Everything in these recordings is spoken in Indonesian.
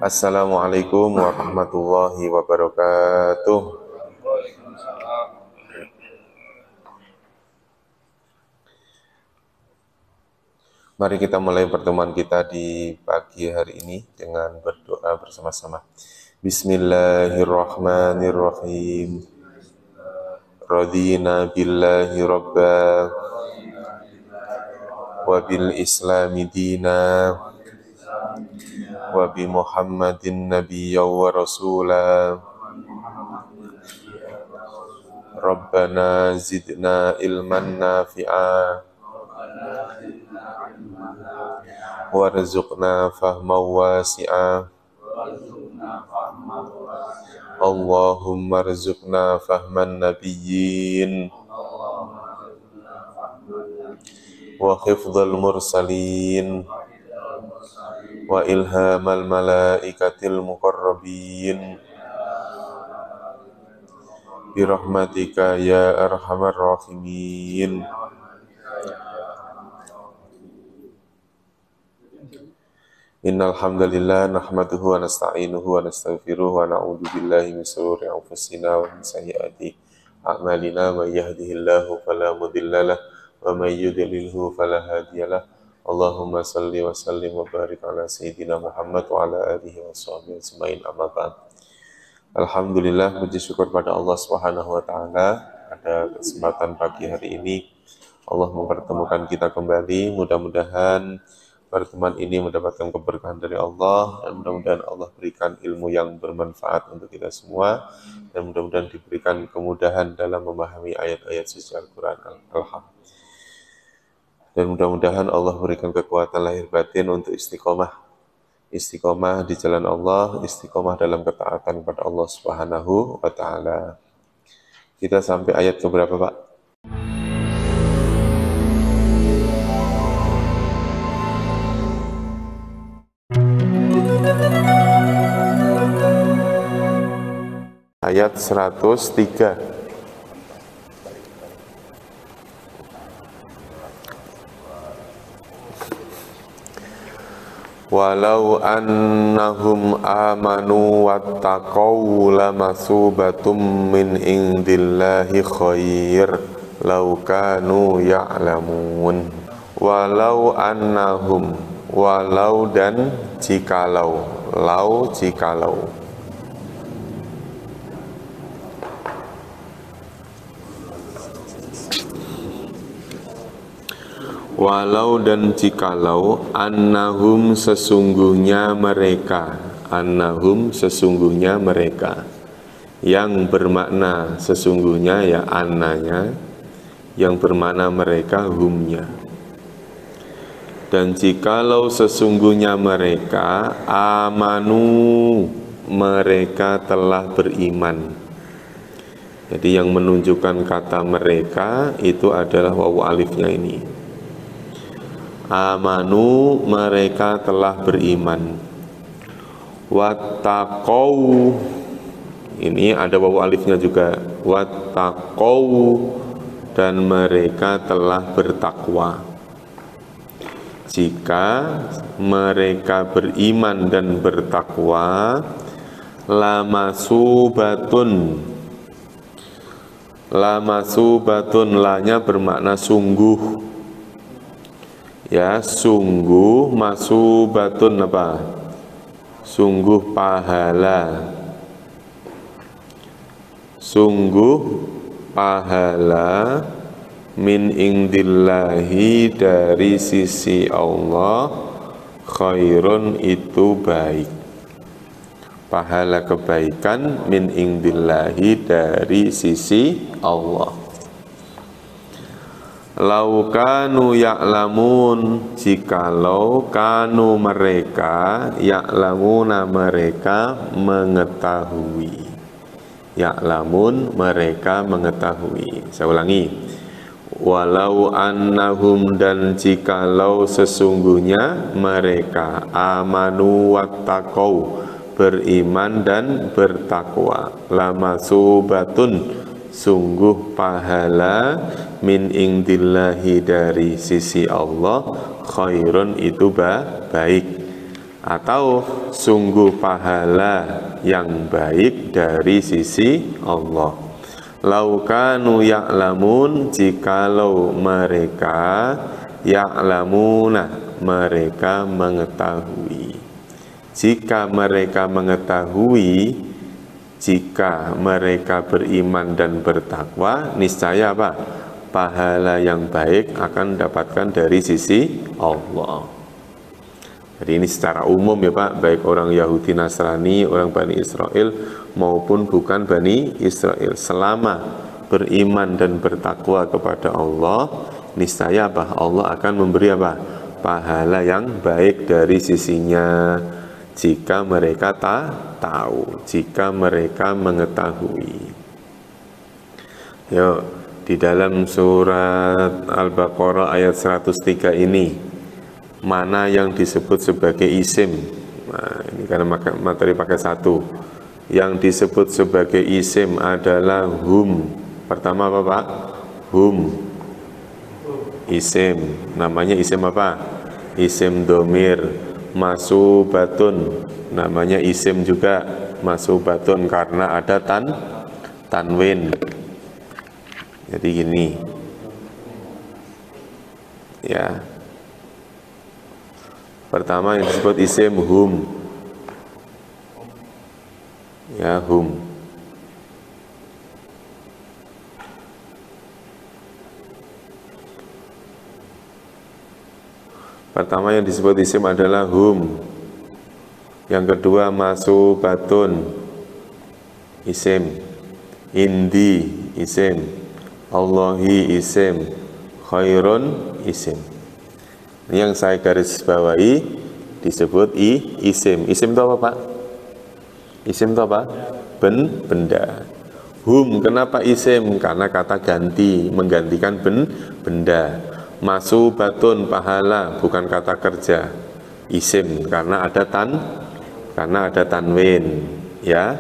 Assalamualaikum warahmatullahi wabarakatuh. Mari kita mulai pertemuan kita di pagi hari ini dengan berdoa bersama-sama. Bismillahirrahmanirrahim. Radina billahi rabba wa bil islami dina wa bi Muhammadin nabiyya wa rasula. Rabbana zidna ilman nafi'a warzuqna fahman wasi'a. Allahumma rzuqna fahman nabiyyin wa hifdzal mursalin wa ilhamal malaikatil muqarrabin birahmatika ya arhamar rahimin. Innal hamdalillah nahmaduhu wa nasta'inuhu wa nastaghfiruhu wa na'udzu billahi min shururi anfusina wa min sayyiati a'malina. May yahdihillahu fala mudhillalah wa may yudlilhu fala hadiyalah. Allahumma salli wa sallim wa barik ala sayyidina Muhammad wa ala alihi wa sahbihi ajmain, amma ba'd. Alhamdulillah, puji syukur pada Allah Subhanahu wa taala pada kesempatan pagi hari ini Allah mempertemukan kita kembali. Mudah-mudahan pertemuan ini mendapatkan keberkahan dari Allah, dan mudah-mudahan Allah berikan ilmu yang bermanfaat untuk kita semua, dan mudah-mudahan diberikan kemudahan dalam memahami ayat-ayat suci Al-Quran. Dan mudah-mudahan Allah berikan kekuatan lahir batin untuk istiqomah di jalan Allah, istiqomah dalam ketaatan kepada Allah Subhanahu wa taala. Kita sampai ayat keberapa, Pak? Ayat 103. Walau annahum amanu wattaqau lamasubatum min indillahi khair law kanu ya'lamun. Walau annahum, walau dan jikalau, lau jikalau. Walau dan jikalau, annahum sesungguhnya mereka, annahum sesungguhnya mereka, yang bermakna sesungguhnya ya annanya, yang bermakna mereka humnya. Dan jikalau sesungguhnya mereka amanu, mereka telah beriman. Jadi yang menunjukkan kata mereka itu adalah wawu alifnya ini. Amanu, mereka telah beriman. Wattaqau, ini ada wawu alifnya juga. Wattaqau, dan mereka telah bertakwa. Jika mereka beriman dan bertakwa, lamasubatun, lamasubatun, lanya bermakna sungguh. Ya, sungguh, masubatun apa? Sungguh pahala. Sungguh pahala min indillahi, dari sisi Allah, khairun itu baik. Pahala kebaikan min indillahi, dari sisi Allah. Lau kanu ya'lamun, jikalau kanu mereka, ya'lamuna mereka mengetahui. Ya'lamun mereka mengetahui. Saya ulangi. Walau annahum, dan jikalau sesungguhnya mereka, amanu wattaqau, beriman dan bertakwa, lamasubatun, sungguh pahala min indillahi, dari sisi Allah, khairun itu baik. atau sungguh pahala yang baik dari sisi Allah. Laukanu ya'lamun, jikalau mereka ya'lamuna, mereka mengetahui. Jika mereka mengetahui, jika mereka beriman dan bertakwa, niscaya apa? Pahala yang baik akan dapatkan dari sisi Allah. Jadi ini secara umum ya Pak, baik orang Yahudi Nasrani, orang Bani Israel maupun bukan Bani Israel, selama beriman dan bertakwa kepada Allah, niscaya apa? Allah akan memberi apa? Pahala yang baik dari sisinya, jika mereka tahu, jika mereka mengetahui. Yuk, di dalam surat Al-Baqarah ayat 103 ini, mana yang disebut sebagai isim? Nah, ini karena materi pakai satu. Yang disebut sebagai isim adalah hum. Pertama apa Pak? Hum. Isim. Namanya isim apa? Isim domir. Masubatun. Namanya isim juga. Masubatun karena ada tanwin. Jadi gini. Ya. Pertama yang disebut isim hum. Ya, hum. Pertama yang disebut isim adalah hum. Yang kedua masubatun, isim. Indi, isim. Allahi, isim. Khairun, isim. Yang saya garis bawahi disebut isim. Isim itu apa Pak? Isim itu apa? Benda. Hum, kenapa isim? Karena kata ganti, menggantikan benda. Masubatun, pahala, bukan kata kerja. Isim karena ada tanwin, ya.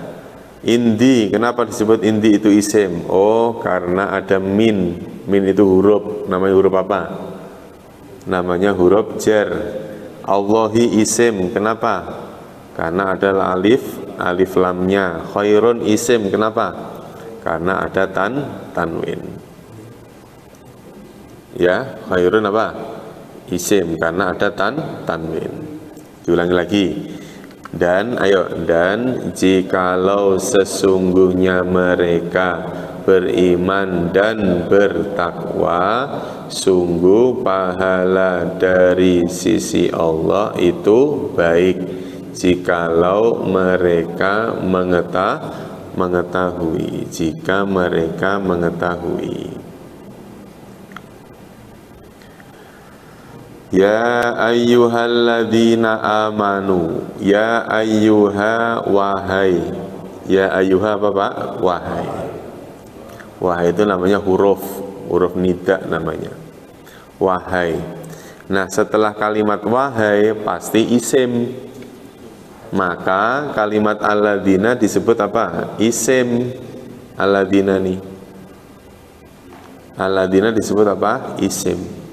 Indi, kenapa disebut indi itu isim? Oh, karena ada min. Min itu huruf, namanya huruf apa? Namanya huruf jar. Allahi isim, kenapa? Karena ada alif lamnya. Khairun isim, kenapa? Karena ada tanwin. Ya, khairun apa? Isim, karena ada tanwin. Diulangi lagi. Dan jikalau sesungguhnya mereka beriman dan bertakwa, sungguh pahala dari sisi Allah itu baik, jikalau mereka mengetahui, jika mereka mengetahui. Ya ayyuhalladzina amanu, ya ayyuha, wahai. Ya ayyuha apa Pak? Wahai. Wahai itu namanya huruf nida namanya. Wahai. Nah, setelah kalimat wahai pasti isim. Maka kalimat alladzina disebut apa? Isim. Alladzina nih. Alladzina disebut apa? Isim.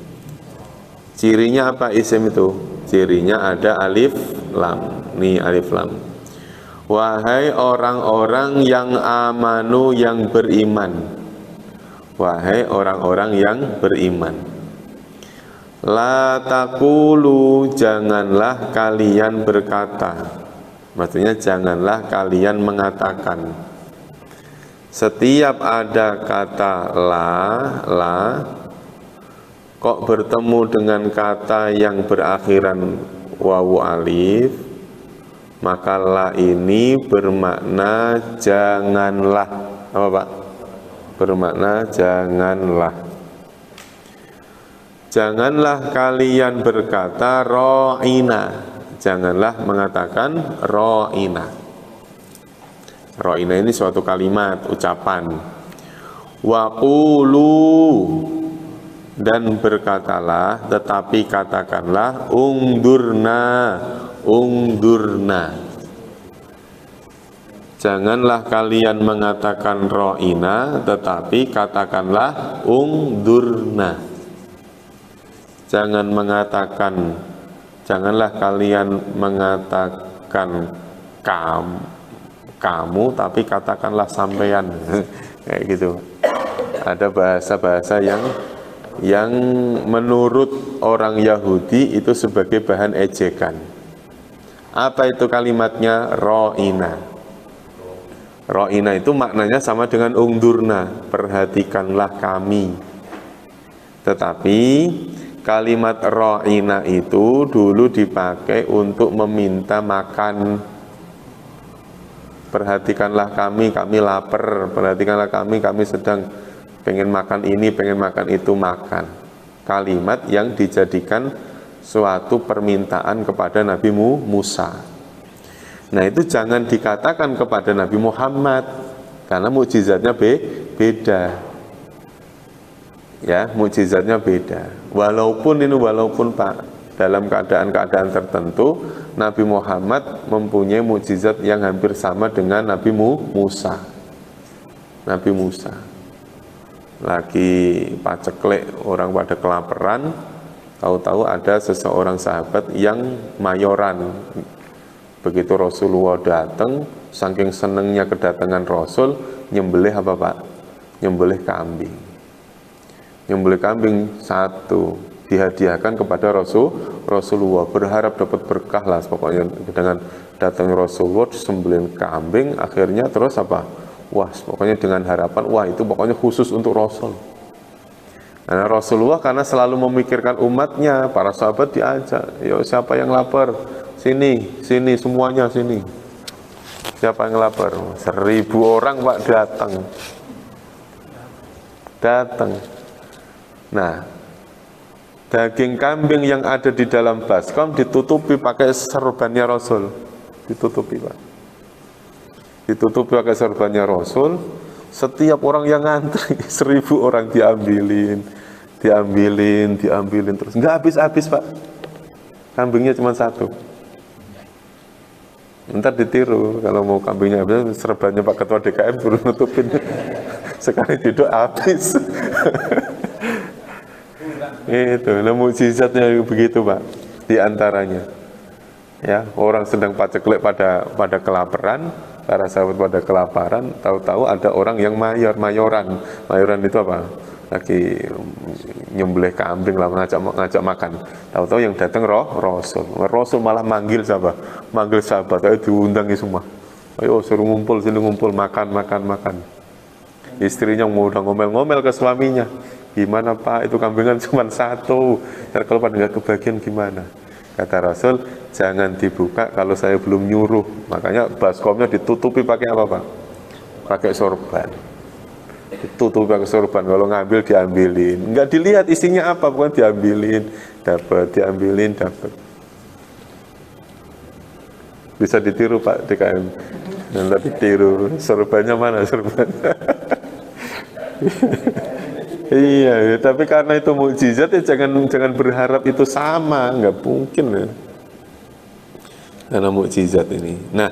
Cirinya apa isim itu? Cirinya ada alif lam. Nih alif lam. Wahai orang-orang yang amanu, yang beriman. Wahai orang-orang yang beriman. La taqulu, janganlah kalian berkata. Maksudnya janganlah kalian mengatakan. Setiap ada kata la, kok bertemu dengan kata yang berakhiran wawu alif, maka la ini bermakna janganlah. Apa Pak? Bermakna janganlah. Janganlah kalian berkata ro'ina. Janganlah mengatakan ro'ina. Ro'ina ini suatu kalimat, ucapan. Waqulu, dan berkatalah, tetapi katakanlah ungdurna. Janganlah kalian mengatakan ro'ina, tetapi katakanlah ungdurna. Jangan janganlah kalian mengatakan kamu tapi katakanlah sampean. Kayak gitu. Ada bahasa-bahasa yang menurut orang Yahudi itu sebagai bahan ejekan. Apa itu kalimatnya? Ro'ina. Ro'ina itu maknanya sama dengan ungdurna, perhatikanlah kami. Tetapi kalimat ro'ina itu dulu dipakai untuk meminta makan. Perhatikanlah kami lapar. Perhatikanlah kami sedang pengen makan ini, pengen makan itu, makan. Kalimat yang dijadikan suatu permintaan kepada Nabi Musa. Nah itu jangan dikatakan kepada Nabi Muhammad, karena mukjizatnya beda. Ya, mukjizatnya beda. Walaupun Pak, dalam keadaan-keadaan tertentu Nabi Muhammad mempunyai mukjizat yang hampir sama dengan Nabi Musa. Nabi Musa lagi paceklek, orang pada kelaparan, tahu-tahu ada seseorang sahabat yang mayoran. Begitu Rasulullah datang, saking senengnya kedatangan Rasul, nyembelih apa Pak? Nyembelih kambing. Nyembelih kambing satu, dihadiahkan kepada Rasulullah, berharap dapat berkah lah pokoknya dengan datang Rasulullah, sembelih kambing, akhirnya terus apa? Wah, pokoknya dengan harapan, wah itu pokoknya khusus untuk Rasul. Nah, Rasulullah karena selalu memikirkan umatnya, para sahabat diajak, yuk siapa yang lapar? Sini, semuanya sini. Siapa yang lapar? 1000 orang Pak datang. Nah, daging kambing yang ada di dalam baskom ditutupi pakai serbannya Rasul. Ditutupi Pak. Ditutupi pakai serbannya Rasul. Setiap orang yang ngantri 1000 orang diambilin terus. Nggak habis-habis Pak. Kambingnya cuma satu. Ntar ditiru kalau mau kambingnya habis, serbannya Pak Ketua DKM suruh nutupin. Sekali duduk habis. Itu, nah mukjizatnya begitu Pak, di antaranya. Ya, orang sedang paceklek pada kelaparan, para sahabat pada kelaparan, tahu-tahu ada orang yang mayoran itu apa? Lagi nyembelih kambing lah, ngajak makan. Tahu-tahu yang datang Rasul malah manggil sahabat, ayo diundangi semua. Ayo suruh ngumpul sini, makan. Istrinya mau udah ngomel-ngomel ke suaminya. Gimana Pak, itu kambingan cuma satu, kalau pada nggak kebagian gimana? Kata Rasul, jangan dibuka kalau saya belum nyuruh. Makanya baskomnya ditutupi pakai apa Pak? Pakai sorban. Ditutupi pakai sorban, kalau ngambil diambilin. Nggak dilihat isinya apa, bukan diambilin, dapat. Bisa ditiru Pak DKM. Nanti ditiru, sorbannya mana sorbannya? Iya, tapi karena itu mukjizat ya jangan berharap itu sama, nggak mungkin ya. Karena mukjizat ini. Nah,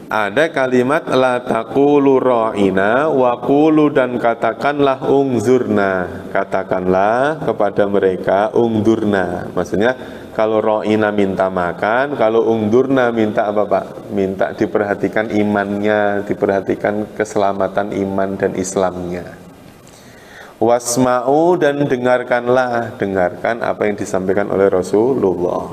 ada kalimat la taqulu ra'ina wa qulu, dan katakanlah ungzurna. Katakanlah kepada mereka ungdurna. Maksudnya kalau ra'ina minta makan, kalau ungdurna minta apa Pak? Minta diperhatikan imannya, diperhatikan keselamatan iman dan Islamnya. Wasma'u, dan dengarkan apa yang disampaikan oleh Rasulullah.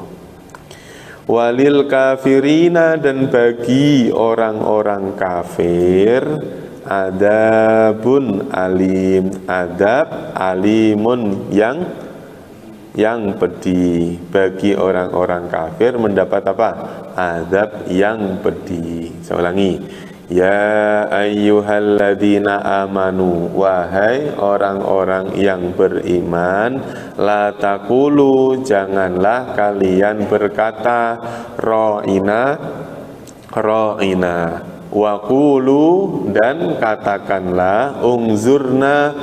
Walil kafirina, dan bagi orang-orang kafir adabun alim, adab alimun yang pedih. Bagi orang-orang kafir mendapat apa? Adab yang pedih. Saya ulangi. Ya ayyuhalladzina amanu, wahai orang-orang yang beriman, la taqulu, janganlah kalian berkata ra'ina, wa qulu, dan katakanlah ungzurna,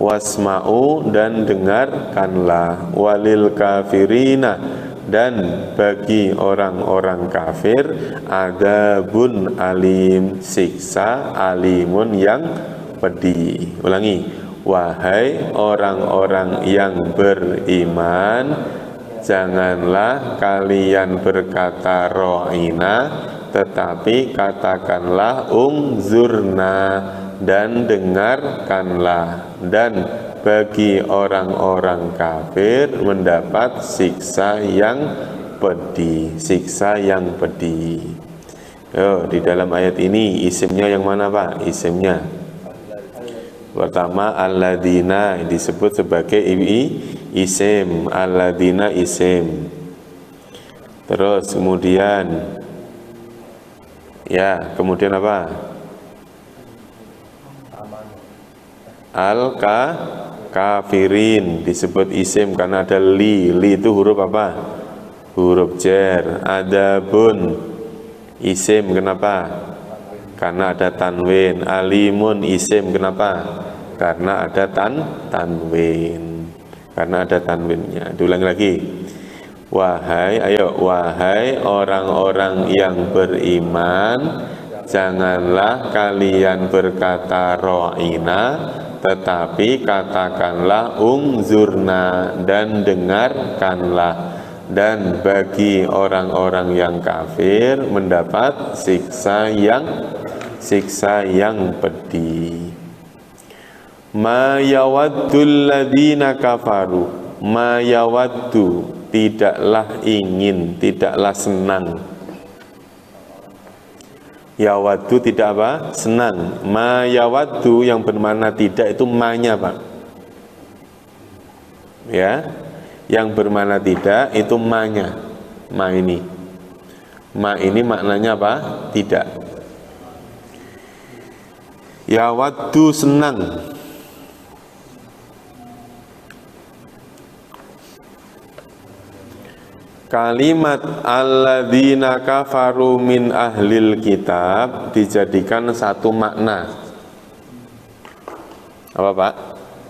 wasma'u, dan dengarkanlah. Walil kafirina, dan bagi orang-orang kafir adabun alim, siksa alimun yang pedih. Ulangi, wahai orang-orang yang beriman, janganlah kalian berkata ro'ina, tetapi katakanlah ungzurna, dan dengarkanlah. Dan bagi orang-orang kafir mendapat siksa yang pedih, siksa yang pedih. Di dalam ayat ini isimnya yang mana Pak? Isimnya pertama alladzina disebut sebagai isim, alladzina isim. Terus kemudian kemudian apa? Kafirin disebut isim karena ada li itu huruf apa? Huruf jar. Adabun isim, kenapa? Karena ada tanwin. Alimun isim, kenapa? Karena ada tanwin. Karena ada tanwinnya. Diulang lagi. Wahai orang-orang yang beriman, janganlah kalian berkata ro'ina, tetapi katakanlah ungzurna, dan dengarkanlah. Dan bagi orang-orang yang kafir mendapat siksa yang pedih. Ma yawaddul ladzina kafaru, ma yawaddu, tidaklah ingin, tidaklah senang. Yawaddu tidak apa? Senang. Ma yawaddu yang bermakna tidak itu ma-nya Pak. Ya, yang bermakna tidak itu ma-nya. Ma ini. Ma ini maknanya apa? Tidak. Yawaddu senang. Kalimat alladzina kafaru min ahlil kitab dijadikan satu makna. Apa Pak?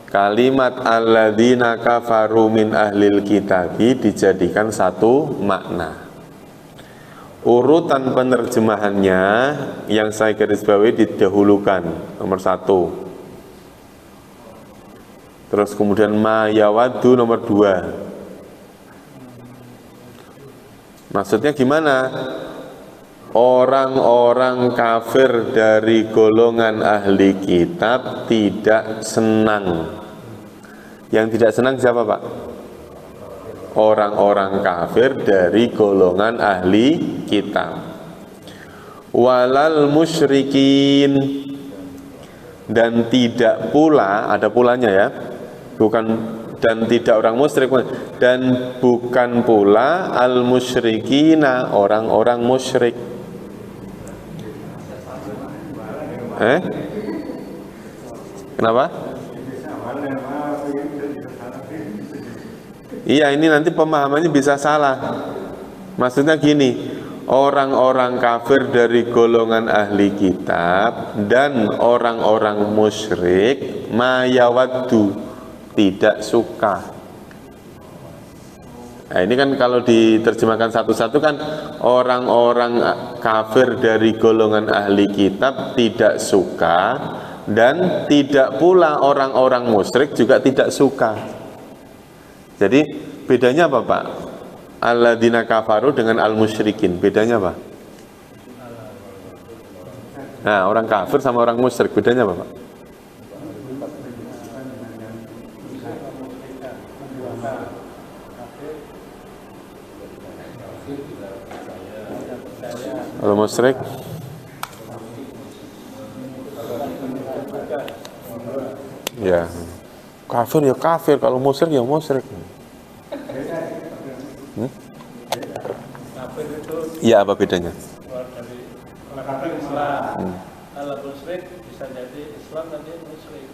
Kalimat alladzina kafaru min ahlil kitab dijadikan satu makna. Urutan penerjemahannya yang saya garis bawahi didahulukan nomor 1. Terus kemudian ma yawaddu nomor 2. Maksudnya gimana? Orang-orang kafir dari golongan ahli kitab tidak senang. Yang tidak senang siapa Pak? Orang-orang kafir dari golongan ahli kitab. Walal musyrikin, dan tidak pula, ada pulanya ya, bukan dan tidak orang musyrik, dan bukan pula al musyrikina, orang-orang musyrik. Kenapa? Iya, ini nanti pemahamannya bisa salah. Maksudnya gini, orang-orang kafir dari golongan ahli kitab dan orang-orang musyrik mayawaddu, tidak suka. Nah, ini kan kalau diterjemahkan satu-satu kan orang-orang kafir dari golongan ahli kitab tidak suka, dan tidak pula orang-orang musyrik juga tidak suka. Jadi bedanya apa Pak? Alladzina kafaru dengan al-musyrikin, bedanya apa? Nah, orang kafir sama orang musyrik bedanya apa Pak? Kalau musyrik ya kafir ya kafir, kalau musyrik ya musyrik. Iya, apa bedanya? Kalau kafir Islam, kalau musyrik bisa jadi Islam tapi musyrik.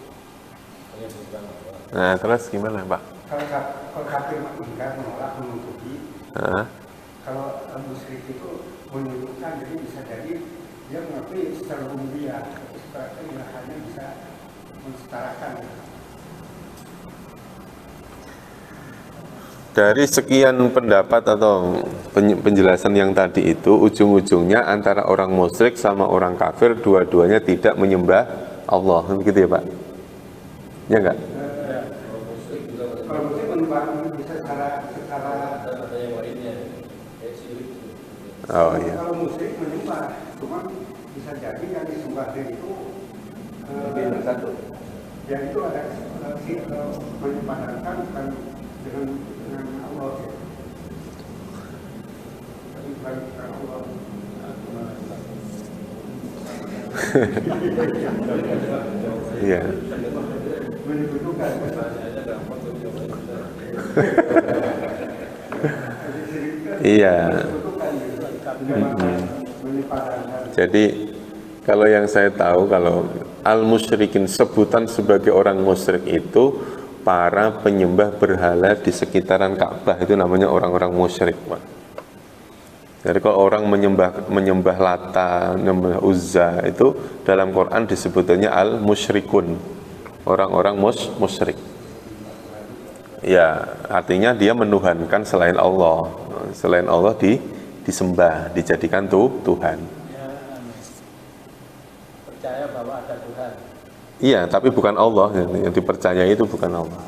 Nah, terus gimana Pak? Kalau kafir ingkar, menolak, menutupi. Kalau musyrik itu menunjukkan, jadi bisa jadi dia mengakui secara rububiyah, secara keilahannya bisa mensetarakan. Dari sekian pendapat atau penjelasan yang tadi itu, ujung-ujungnya antara orang musyrik sama orang kafir dua-duanya tidak menyembah Allah, begitu ya Pak? Ya enggak? Kalau musrik menyembah bisa secara ada yang lainnya, kayak syirik. Oh iya. Kalau musrik menyembah, cuma bisa jadi yang disembah itu Lebih satu. yang itu ada menyepadankan bukan dengan Allah ya. Tapi bukan Allah. Iya. Menyebutkan Iya. Jadi kalau yang saya tahu, kalau al-musyrikin, sebutan sebagai orang musyrik itu para penyembah berhala di sekitaran Ka'bah, itu namanya orang-orang musyrik, Pak. Jadi kalau orang menyembah Lata, menyembah Uzza, itu dalam Quran disebutnya al-musyrikun, orang-orang musyrik. Ya, artinya dia menuhankan selain Allah. Selain Allah disembah, dijadikan Tuhan. Percaya bahwa ada Tuhan. Iya, tapi bukan Allah, yang dipercayai itu bukan Allah.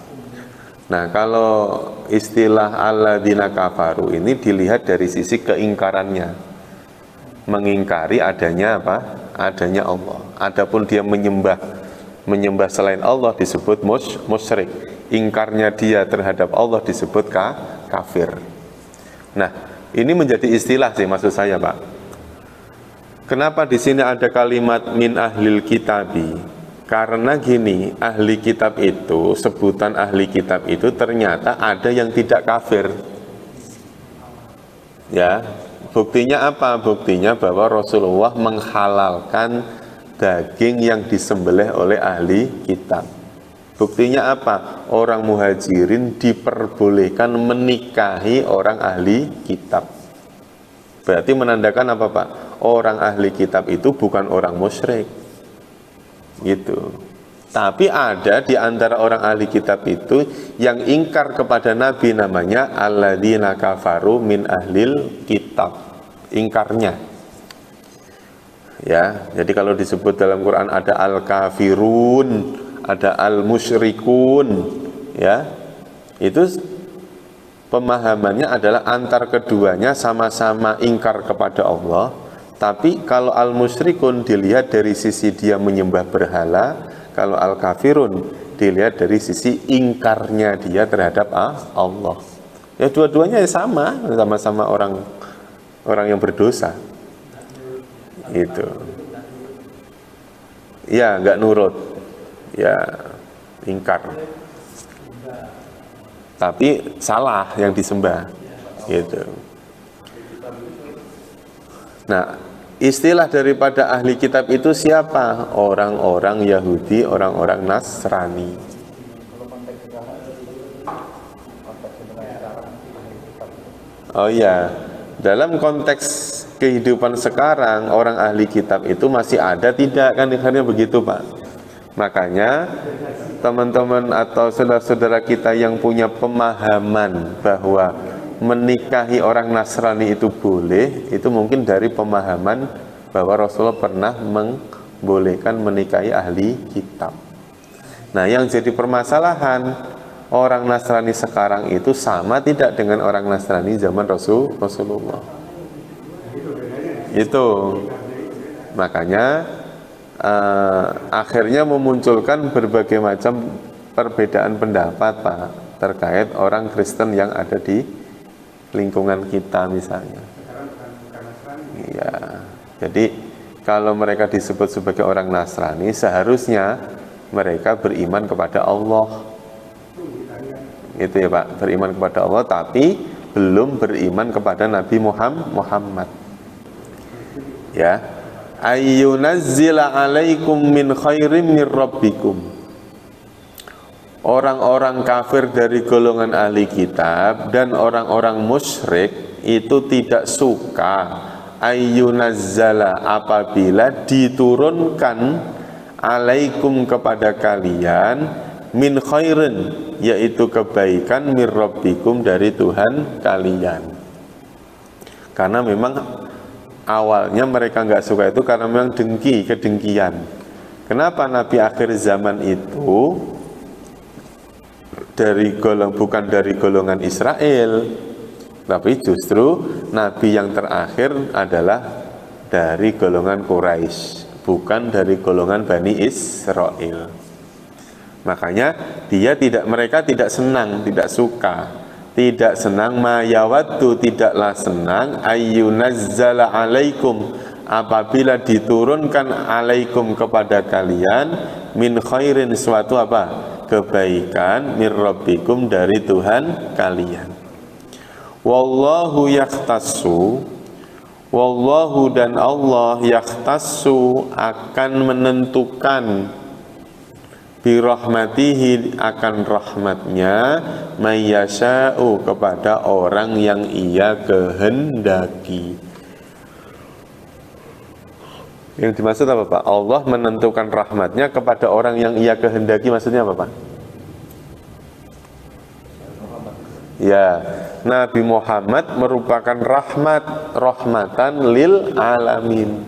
Nah, kalau istilah alladzina kafaru ini dilihat dari sisi keingkarannya. Mengingkari adanya apa? Adanya Allah. Adapun dia menyembah selain Allah disebut musyrik. Ingkarnya dia terhadap Allah disebut kafir. Nah, ini menjadi istilah sih maksud saya, Pak. Kenapa di sini ada kalimat min ahlil kitabi? Karena gini, ahli kitab itu, sebutan ahli kitab itu ternyata ada yang tidak kafir. Ya, buktinya apa? Buktinya bahwa Rasulullah menghalalkan daging yang disembelih oleh ahli kitab. Buktinya apa? Orang muhajirin diperbolehkan menikahi orang ahli kitab. Berarti menandakan apa, Pak? Orang ahli kitab itu bukan orang musyrik. Gitu. Tapi ada di antara orang ahli kitab itu yang ingkar kepada Nabi, namanya alladzina kafaru min ahlil kitab. Ingkarnya. Ya, jadi kalau disebut dalam Quran ada al-kafirun, ada al-musyrikun, ya. Itu pemahamannya adalah antar keduanya sama-sama ingkar kepada Allah. Tapi kalau al-musyrikun dilihat dari sisi dia menyembah berhala, kalau al-kafirun dilihat dari sisi ingkarnya dia terhadap Allah. Ya dua-duanya sama-sama orang yang berdosa. Itu. Ya, nggak nurut. Ya, ingkar. Tapi salah yang disembah. Gitu. Nah, istilah daripada ahli kitab itu siapa? Orang-orang Yahudi, orang-orang Nasrani. Oh iya, dalam konteks kehidupan sekarang, orang ahli kitab itu masih ada tidak? Kan akhirnya begitu, Pak. Makanya teman-teman atau saudara-saudara kita yang punya pemahaman bahwa menikahi orang Nasrani itu boleh, itu mungkin dari pemahaman bahwa Rasulullah pernah membolehkan menikahi ahli kitab. Nah, yang jadi permasalahan, orang Nasrani sekarang itu sama tidak dengan orang Nasrani zaman Rasulullah. Itu makanya akhirnya memunculkan berbagai macam perbedaan pendapat, Pak, terkait orang Kristen yang ada di lingkungan kita misalnya. Iya. Jadi kalau mereka disebut sebagai orang Nasrani, seharusnya mereka beriman kepada Allah. Itu ya, Pak, beriman kepada Allah tapi belum beriman kepada Nabi Muhammad. Ya. Ayyunazzila alaikum min khairim min rabbikum. Orang-orang kafir dari golongan ahli kitab dan orang-orang musyrik itu tidak suka ayyunazzala apabila diturunkan alaikum kepada kalian min khairin, yaitu kebaikan min rabbikum dari Tuhan kalian. Karena memang awalnya mereka nggak suka itu karena memang kedengkian. Kenapa Nabi akhir zaman itu bukan dari golongan Israel, tapi justru nabi yang terakhir adalah dari golongan Quraisy, bukan dari golongan Bani Israel. Makanya mereka tidak senang, tidak suka, tidak senang, mayawatu, tidaklah senang, ayyunazzala alaikum, apabila diturunkan alaikum kepada kalian, min khairin, suatu apa? Kebaikan, min rabbikum, dari Tuhan kalian. Wallahu yakhtassu, wallahu, dan Allah, yakhtassu, akan menentukan, birahmatihi, akan rahmatnya, mayyasha'u, kepada orang yang ia kehendaki. Yang dimaksud apa, Pak? Allah menentukan rahmatnya kepada orang yang ia kehendaki, maksudnya apa, Pak? Ya, Nabi Muhammad merupakan rahmatan lil alamin.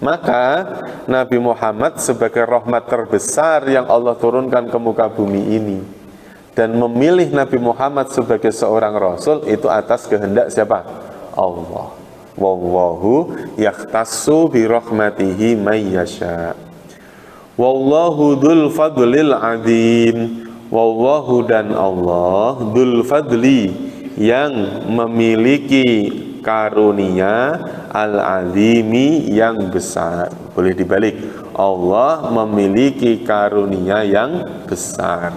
Maka Nabi Muhammad sebagai rahmat terbesar yang Allah turunkan ke muka bumi ini, dan memilih Nabi Muhammad sebagai seorang rasul itu atas kehendak siapa? Allah. Wallahu yakhtassu bi rahmatihi may yasha. Wallahu dzul fadlil adzim. Wallahu, dan Allah, dzul fadli, yang memiliki karunia, al-azimi, yang besar. Boleh dibalik, Allah memiliki karunia yang besar.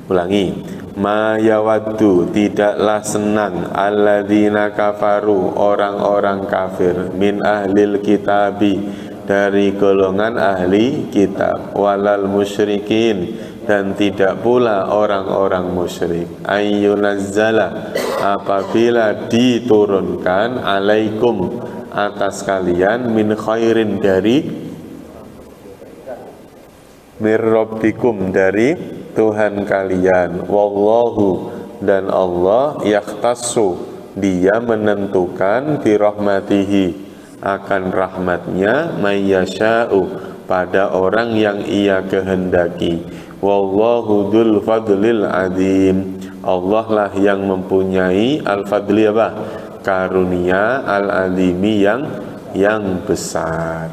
Ulangi, ma yawaddu, tidaklah senang, alladzina kafaru, orang-orang kafir, min ahlil kitabi, dari golongan ahli kitab, walal musyrikin, dan tidak pula orang-orang musyrik, ayyunazzala, apabila diturunkan, alaikum, atas kalian, min khairin, dari mir rabbikum, dari Tuhan kalian. Wallahu, dan Allah, yakhtassu, dia menentukan, birahmatihi, akan rahmatnya, mayyasha'u, pada orang yang ia kehendaki. Wallahu dzul fadlil adzim, Allah lah yang mempunyai al-fadli, apa? Karunia, al-adzimi, yang besar.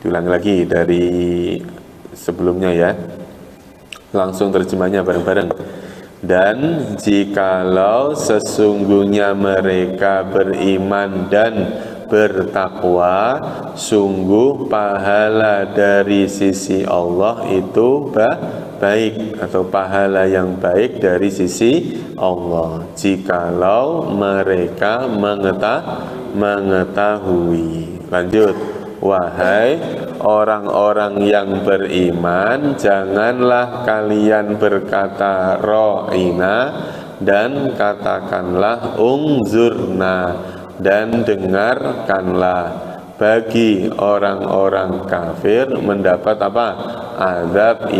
Diulang lagi dari sebelumnya ya, langsung terjemahnya bareng-bareng. Dan jikalau sesungguhnya mereka beriman dan bertakwa, sungguh pahala dari sisi Allah itu baik, atau pahala yang baik dari sisi Allah, jikalau mereka mengetahui. Lanjut, wahai orang-orang yang beriman, janganlah kalian berkata ra'ina, dan katakanlah unzurna, dan dengarkanlah, bagi orang-orang kafir mendapat apa? Azab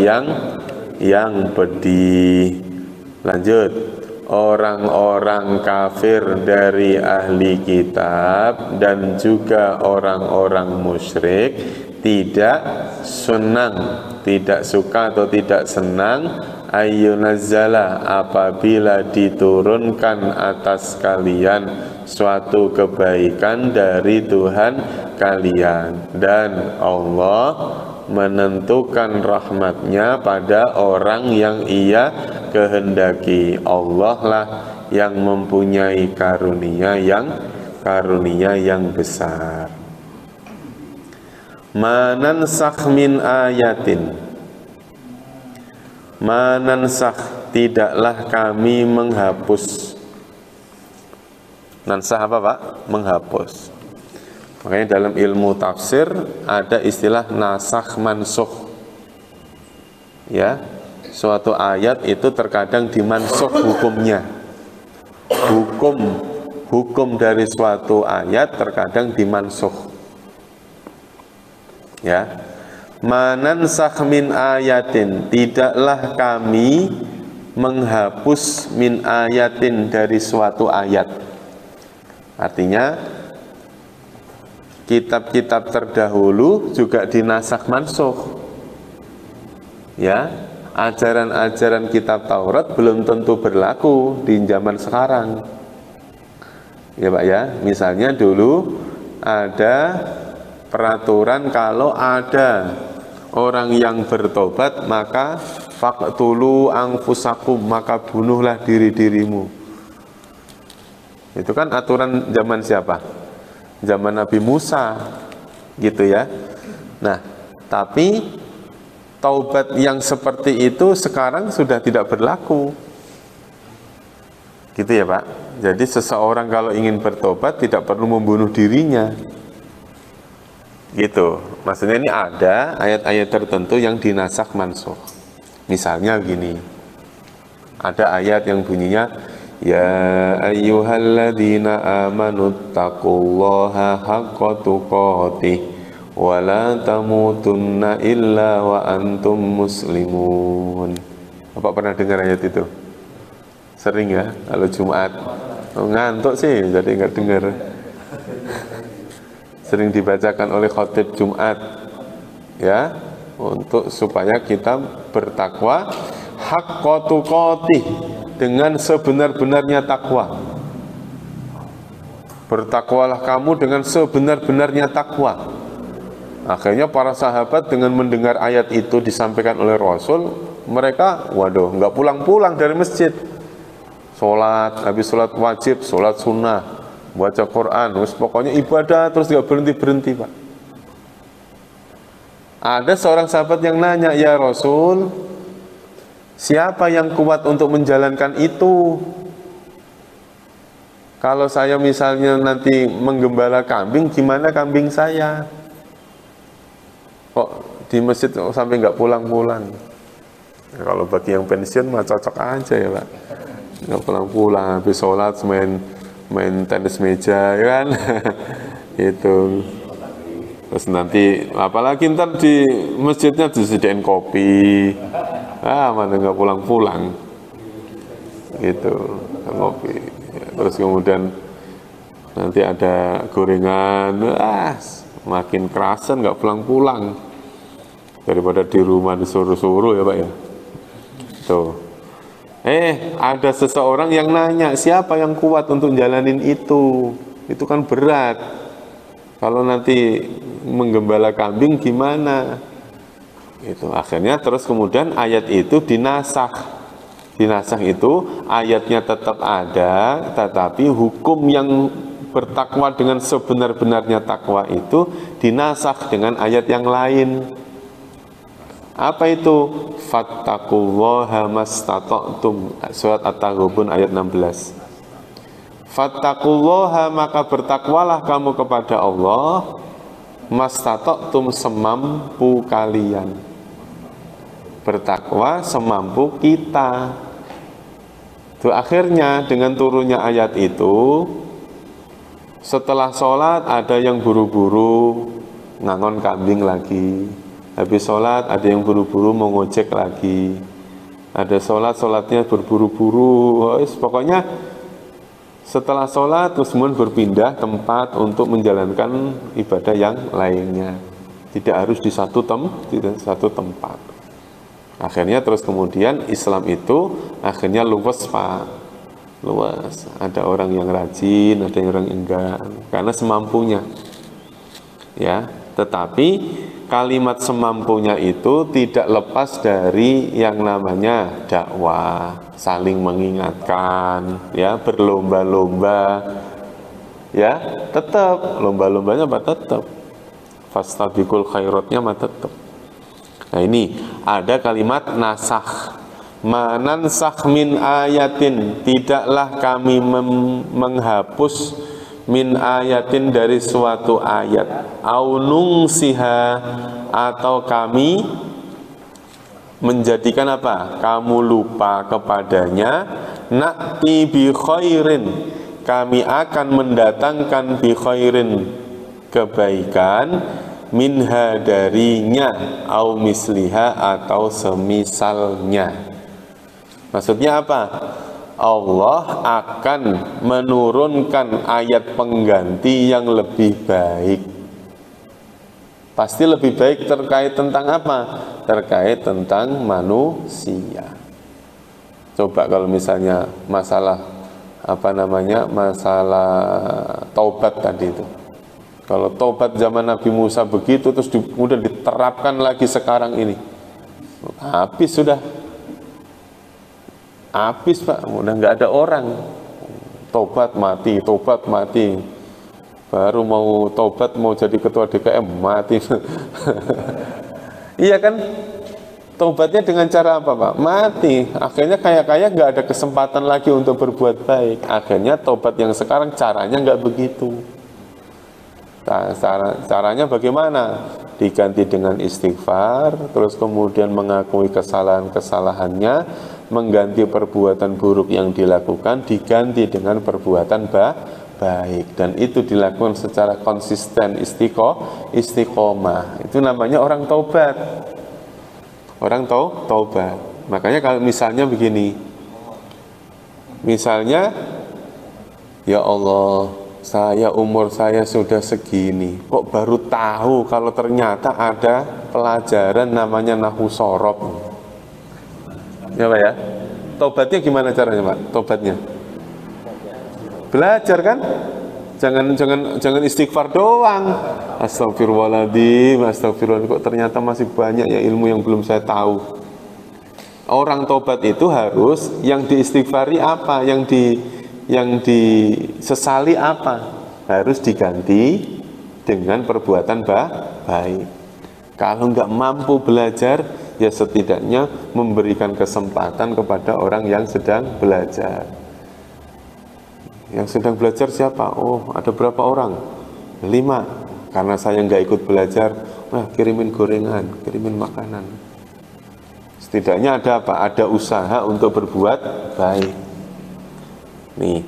yang pedih. Lanjut, orang-orang kafir dari ahli kitab dan juga orang-orang musyrik tidak senang, tidak suka atau tidak senang, ayyunazzala, apabila diturunkan atas kalian suatu kebaikan dari Tuhan kalian, dan Allah menentukan rahmatnya pada orang yang ia kehendaki. Allah lah yang mempunyai karunia yang besar. Manansakh min ayatin, manansakh, tidaklah kami menghapus. Nansah apa, Pak? Menghapus. Makanya dalam ilmu tafsir ada istilah nasakh mansukh. Ya, suatu ayat itu terkadang dimansukh hukumnya. Hukum dari suatu ayat terkadang dimansukh. Ya. Manansakh min ayatin, tidaklah kami menghapus min ayatin, dari suatu ayat. Artinya kitab-kitab terdahulu juga dinasakh mansukh. Ya, ajaran-ajaran kitab Taurat belum tentu berlaku di zaman sekarang. Ya Pak ya, misalnya dulu ada peraturan kalau ada orang yang bertobat maka faqtulu anfusakum, maka bunuhlah diri-dirimu. Itu kan aturan zaman siapa? Zaman Nabi Musa, gitu ya. Nah, tapi taubat yang seperti itu sekarang sudah tidak berlaku. Gitu ya Pak. Jadi seseorang kalau ingin bertobat tidak perlu membunuh dirinya. Gitu. Maksudnya ini ada ayat-ayat tertentu yang dinasakh mansukh. Misalnya gini. Ada ayat yang bunyinya ya ayyuhalladzina amanu taqullaha haqqa tuqatih wa la tamutunna illa wa antum muslimun. Bapak pernah dengar ayat itu? Sering ya kalau Jumat. Ngantuk sih jadi nggak dengar. Sering dibacakan oleh khotib Jumat ya, untuk supaya kita bertakwa haqqa tuqatih, dengan sebenar-benarnya takwa. Bertakwalah kamu dengan sebenar-benarnya takwa. Akhirnya para sahabat dengan mendengar ayat itu disampaikan oleh Rasul, mereka waduh nggak pulang-pulang dari masjid. Sholat, habis sholat wajib, sholat sunnah, baca Quran, terus pokoknya ibadah terus nggak berhenti-berhenti Pak. Ada seorang sahabat yang nanya, ya Rasul, siapa yang kuat untuk menjalankan itu? Kalau saya misalnya nanti menggembala kambing, gimana kambing saya? Kok di masjid sampai nggak pulang-pulang? Kalau bagi yang pensiun mah cocok aja ya Pak. Nggak pulang-pulang, habis sholat main tenis meja ya kan. Itu. Terus nanti apalagi ntar di masjidnya disediain kopi. Mana nggak pulang-pulang gitu, ngopi. Terus kemudian nanti ada gorengan, makin kerasan nggak pulang-pulang daripada di rumah disuruh-suruh ya Pak ya. Tuh. Ada seseorang yang nanya, siapa yang kuat untuk jalanin itu? Itu kan berat. Kalau nanti menggembala kambing gimana? Itu akhirnya terus kemudian ayat itu dinasakh. Dinasakh itu ayatnya tetap ada, tetapi hukum yang bertakwa dengan sebenar-benarnya takwa itu dinasakh dengan ayat yang lain. Apa itu? Fattaqullaha mastata'tum, surat At-Taghabun ayat 16. Fattaqullaha, maka bertakwalah kamu kepada Allah, mastata'tum, semampu kalian. Bertakwa semampu kita. Tuh akhirnya dengan turunnya ayat itu, setelah sholat ada yang buru-buru ngangon kambing lagi. Habis sholat ada yang buru-buru mau ngojek lagi. Ada sholatnya berburu-buru. Pokoknya setelah sholat terus kemudian berpindah tempat untuk menjalankan ibadah yang lainnya. Tidak harus di satu tempat. Akhirnya terus kemudian Islam itu akhirnya luas Pak. Luas. Ada orang yang rajin, ada orang yang enggak. Karena semampunya. Ya, tetapi kalimat semampunya itu tidak lepas dari yang namanya dakwah, saling mengingatkan, ya, berlomba-lomba, ya, tetap lomba-lombanya apa tetap, fastabiqul khairatnya mah tetap. Nah ini ada kalimat nasakh, manansakh min ayatin, tidaklah kami menghapus min ayatin dari suatu ayat, au nungsiha, atau kami menjadikan apa? Kamu lupa kepadanya, na'ti bi khairin, kami akan mendatangkan bi khairin, kebaikan, minha darinya, au misliha, atau semisalnya. Maksudnya apa? Allah akan menurunkan ayat pengganti yang lebih baik. Pasti lebih baik terkait tentang apa? Terkait tentang manusia. Coba kalau misalnya masalah masalah taubat tadi itu. Kalau taubat zaman Nabi Musa begitu, terus kemudian diterapkan lagi sekarang ini, habis sudah. Habis Pak, udah nggak ada orang. Tobat mati. Baru mau tobat, mau jadi ketua DKM, mati. Iya kan? Tobatnya dengan cara apa Pak? Mati. Akhirnya kayak nggak ada kesempatan lagi untuk berbuat baik. Akhirnya tobat yang sekarang caranya nggak begitu. Caranya bagaimana? Diganti dengan istighfar, terus kemudian mengakui kesalahan-kesalahannya, mengganti perbuatan buruk yang dilakukan, diganti dengan perbuatan baik, dan itu dilakukan secara konsisten, istiqomah. Itu namanya orang taubat. Orang taubat. Makanya kalau misalnya begini, misalnya, ya Allah, umur saya sudah segini, kok baru tahu kalau ternyata ada pelajaran namanya nahwu shorob. Ya Pak ya. Tobatnya gimana caranya Pak? Tobatnya belajar kan? Jangan istighfar doang. Astagfirullahaladzim, astagfirullah, kok ternyata masih banyak ya ilmu yang belum saya tahu. Orang tobat itu harus yang diistighfari apa, yang disesali apa, harus diganti dengan perbuatan baik. Kalau nggak mampu belajar, ya setidaknya memberikan kesempatan kepada orang yang sedang belajar. Yang sedang belajar siapa? Oh, ada berapa orang? 5. Karena saya nggak ikut belajar, kirimin gorengan, kirimin makanan. Setidaknya ada apa? Ada usaha untuk berbuat baik. Nih.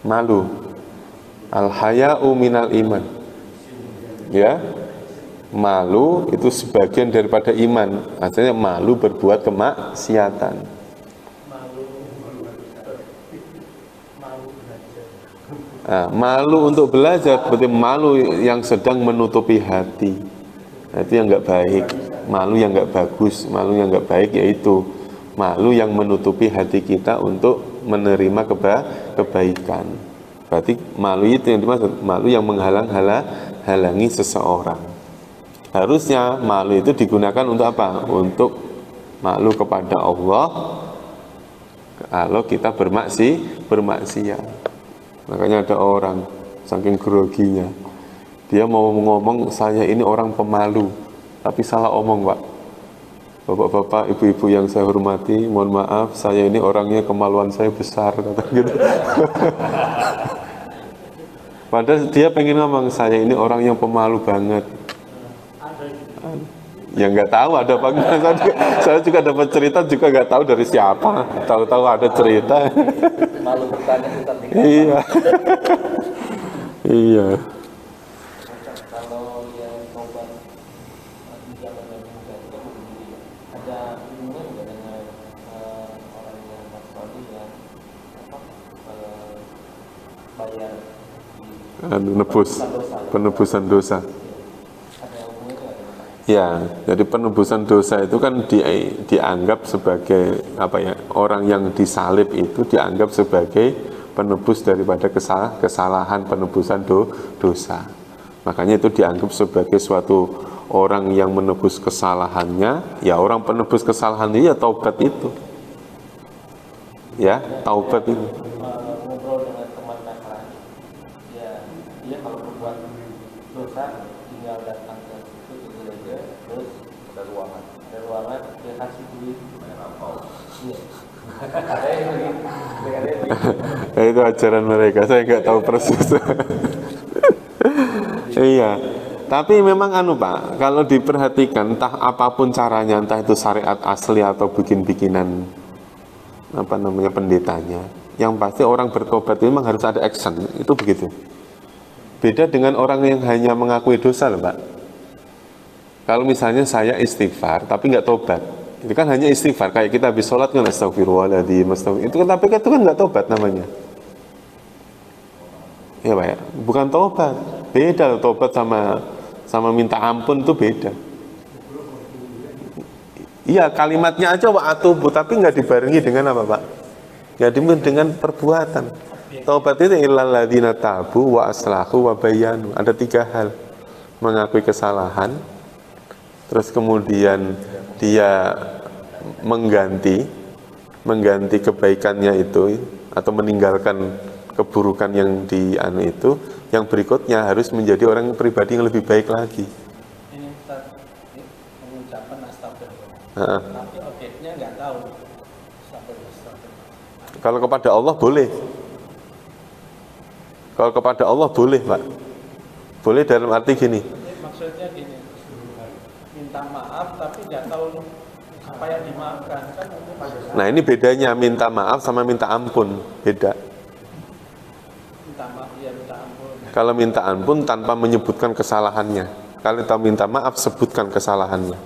Malu. Al-haya'u minal iman. Ya, malu itu sebagian daripada iman. Artinya malu berbuat kemaksiatan. Malu untuk belajar, berarti malu yang sedang menutupi hati. Nah, itu yang nggak baik. Malu yang nggak bagus, malu yang nggak baik yaitu malu yang menutupi hati kita untuk menerima kebaikan. Berarti malu itu yang dimaksud, malu yang menghalangi seseorang. Harusnya malu itu digunakan untuk apa? Untuk malu kepada Allah kalau kita bermaksiat. Makanya ada orang saking groginya, dia mau ngomong saya ini orang pemalu, tapi salah omong Pak. Bapak-bapak, ibu-ibu yang saya hormati, mohon maaf, saya ini orangnya kemaluan saya besar, kata gitu. Padahal dia pengen ngomong saya ini orang yang pemalu banget. Ya nggak tahu ada apa enggak. Saya juga dapat cerita juga nggak tahu dari siapa. Tahu-tahu ada cerita. Malu bertanya tentang Iya. Iya. Kalau yang tobat di zaman Nabi Musa itu kan ada hubungan nggak dengan orang yang masuk yang bayar penebusan dosa. Ya, jadi penebusan dosa itu kan dianggap sebagai apa ya? Orang yang disalib itu dianggap sebagai penebus daripada kesalahan, penebusan dosa. Makanya itu dianggap sebagai suatu orang yang menebus kesalahannya. Ya, orang penebus kesalahan itu ya taubat itu. Ya, taubat itu. Ngobrol dengan teman Nasrani, dia kalau berbuat dosa tinggal datang ke gereja, terus ada ruangan dia kasih duit. Itu ajaran mereka, saya nggak tahu persis. Iya, tapi memang Pak, kalau diperhatikan entah apapun caranya, entah itu syariat asli atau bikin-bikinan pendetanya, yang pasti orang bertobat itu memang harus ada action, itu begitu. Beda dengan orang yang hanya mengakui dosa loh Pak. Kalau misalnya saya istighfar tapi nggak tobat, itu kan hanya istighfar, kayak kita habis sholat kan astagfirullahaladzim, itu kan tapi itu kan nggak tobat namanya. Ya Pak ya, bukan tobat. Beda loh, tobat sama minta ampun itu beda. Iya, kalimatnya aja wa atubu, tapi nggak dibarengi dengan apa Pak? Nggak dibarengi dengan perbuatan. Taubat itu illal ladzina tabu wa aslahu wa bayanu. Ada 3 hal. Mengakui kesalahan, terus kemudian dia mengganti kebaikannya itu atau meninggalkan keburukan yang itu. Yang berikutnya harus menjadi orang pribadi yang lebih baik lagi. Ini Ustaz, pengucapan astagfirullah. Tapi objeknya nggak tahu. Astagfirullah. Kalau kepada Allah boleh. Kalau kepada Allah boleh, Pak. Boleh dalam arti gini. Maksudnya gini, minta maaf tapi nggak tahu apa yang dimaafkan kan? Nah ini bedanya minta maaf sama minta ampun, beda. Minta maaf ya minta ampun. Kalau minta ampun tanpa menyebutkan kesalahannya. Kalau kita minta maaf sebutkan kesalahannya.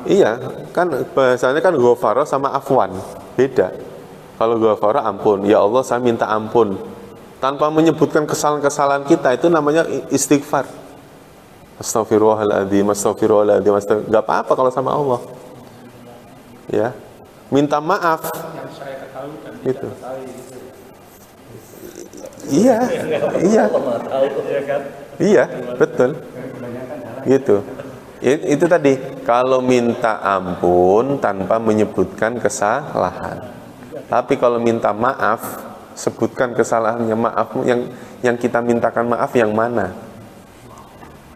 Iya, kan bahasanya kan ghafara sama afwan, beda. Kalau ghafara ampun, ya Allah saya minta ampun. Tanpa menyebutkan kesalahan-kesalahan kita, itu namanya istighfar. Astagfirullahaladzim, astagfirullahaladzim, nggak apa-apa kalau sama Allah. Ya, minta maaf. Yang saya ketahui dan Gitu. tidak ketahui gitu. Iya, iya, iya, betul. Gitu. Itu tadi, kalau minta ampun tanpa menyebutkan kesalahan. Tapi kalau minta maaf, sebutkan kesalahannya, maaf yang kita mintakan maaf yang mana.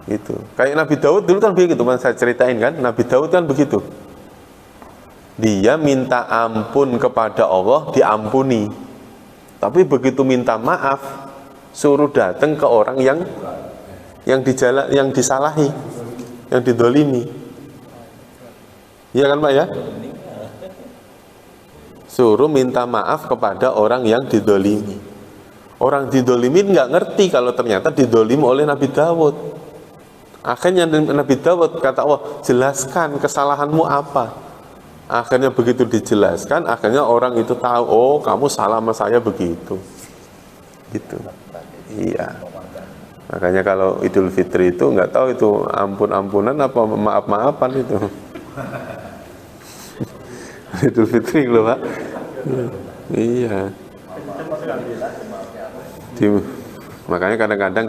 Gitu. Kayak Nabi Daud dulu kan begitu, saya ceritain kan, Nabi Daud kan begitu. Dia minta ampun kepada Allah, diampuni. Tapi begitu minta maaf, suruh datang ke orang yang disalahi, yang didolimi. Iya kan Pak ya? Suruh minta maaf kepada orang yang didolimi. Orang didolimi nggak ngerti kalau ternyata didolimi oleh Nabi Daud. Akhirnya Nabi Daud kata Allah, jelaskan kesalahanmu apa. Akhirnya begitu dijelaskan, akhirnya orang itu tahu, oh kamu salah sama saya begitu. Gitu. Iya. Makanya kalau Idul Fitri itu nggak tahu itu ampun-ampunan apa maaf-maafan itu. Idul Fitri loh Pak. Iya. Makanya kadang-kadang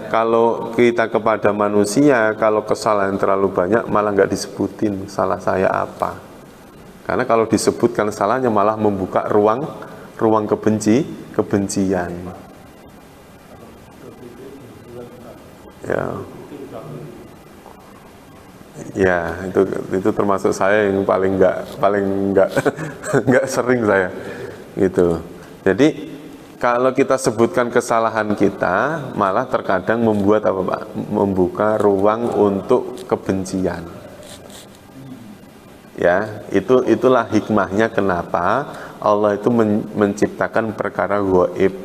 kalau kita kepada manusia, kalau kesalahan terlalu banyak malah nggak disebutin salah saya apa. Karena kalau disebutkan salahnya malah membuka ruang kebencian. Ya. Ya, itu termasuk saya yang paling nggak sering saya. Gitu. Jadi kalau kita sebutkan kesalahan kita, malah terkadang membuat apa Pak? Membuka ruang untuk kebencian. Ya, itulah hikmahnya kenapa Allah itu menciptakan perkara ghaib,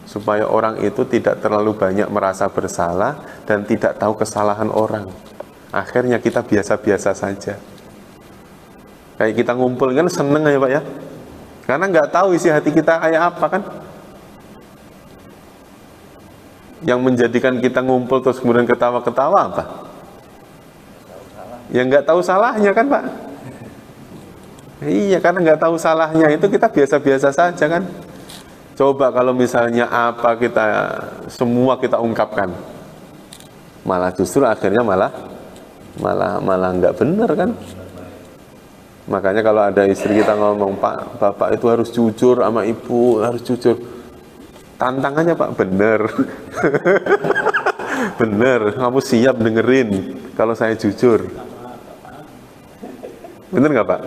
supaya orang itu tidak terlalu banyak merasa bersalah dan tidak tahu kesalahan orang. Akhirnya kita biasa-biasa saja. Kayak kita ngumpul kan seneng ya Pak ya, karena nggak tahu isi hati kita kayak apa kan. Yang menjadikan kita ngumpul terus kemudian ketawa-ketawa apa? Yang nggak tahu salahnya kan Pak. Iya, karena nggak tahu salahnya itu kita biasa-biasa saja kan. Coba kalau misalnya apa semua kita ungkapkan, malah justru akhirnya malah nggak benar kan. Makanya kalau ada istri kita ngomong, Pak, Bapak itu harus jujur sama Ibu, harus jujur. Tantangannya Pak, bener. Bener, kamu siap dengerin kalau saya jujur. Bener nggak Pak?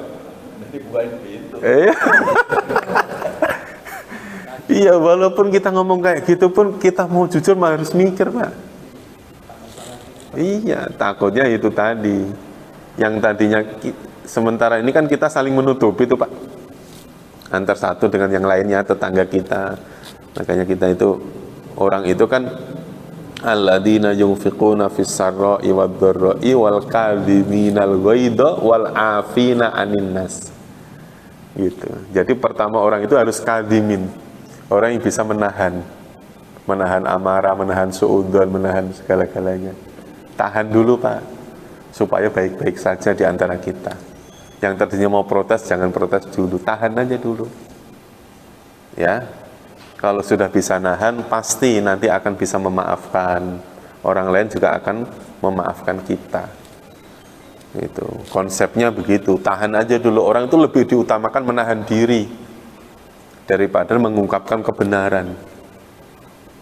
Iya, walaupun kita ngomong kayak gitu pun kita mau jujur malah harus mikir Pak. Iya, takutnya itu tadi. Yang tadinya sementara ini kan kita saling menutupi itu Pak, antar satu dengan yang lainnya, tetangga kita. Makanya kita itu, orang itu kan alladzina yunfiquna fis sarra'i wad dharra'i wal kadhiminal ghaidha wal afina 'anin nas. Gitu. Jadi pertama orang itu harus kadimin, orang yang bisa menahan amarah, menahan suudzon, menahan segala-galanya. Tahan dulu Pak, supaya baik-baik saja di antara kita. Yang tadinya mau protes, jangan protes dulu, tahan aja dulu. Ya, kalau sudah bisa nahan, pasti nanti akan bisa memaafkan. Orang lain juga akan memaafkan kita. Itu konsepnya begitu, tahan aja dulu. Orang itu lebih diutamakan menahan diri daripada mengungkapkan kebenaran.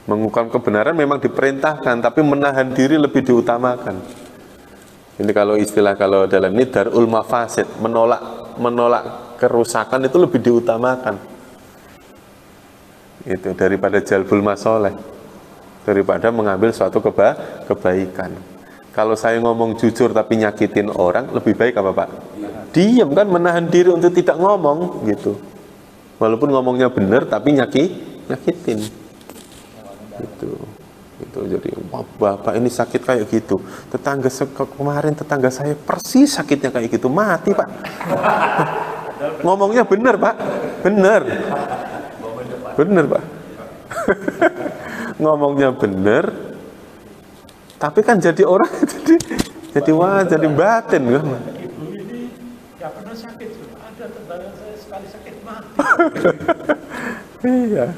Mengungkapkan kebenaran memang diperintahkan, tapi menahan diri lebih diutamakan. Ini kalau istilah kalau dalam ini darul mafasid, menolak kerusakan itu lebih diutamakan. Itu daripada jalbul masoleh, daripada mengambil suatu kebaikan. Kalau saya ngomong jujur tapi nyakitin orang, lebih baik apa Pak? Diam kan, menahan diri untuk tidak ngomong gitu. Walaupun ngomongnya benar tapi nyakitin. Itu jadi bapak ini sakit kayak gitu, kemarin tetangga saya persis sakitnya kayak gitu, mati Pak. Ngomongnya benar Pak, benar Pak. Ngomongnya benar, tapi kan jadi orang jadi batin kan. Ibu ini nggak pernah sakit, ada tetangga saya sekali sakit mati. Iya.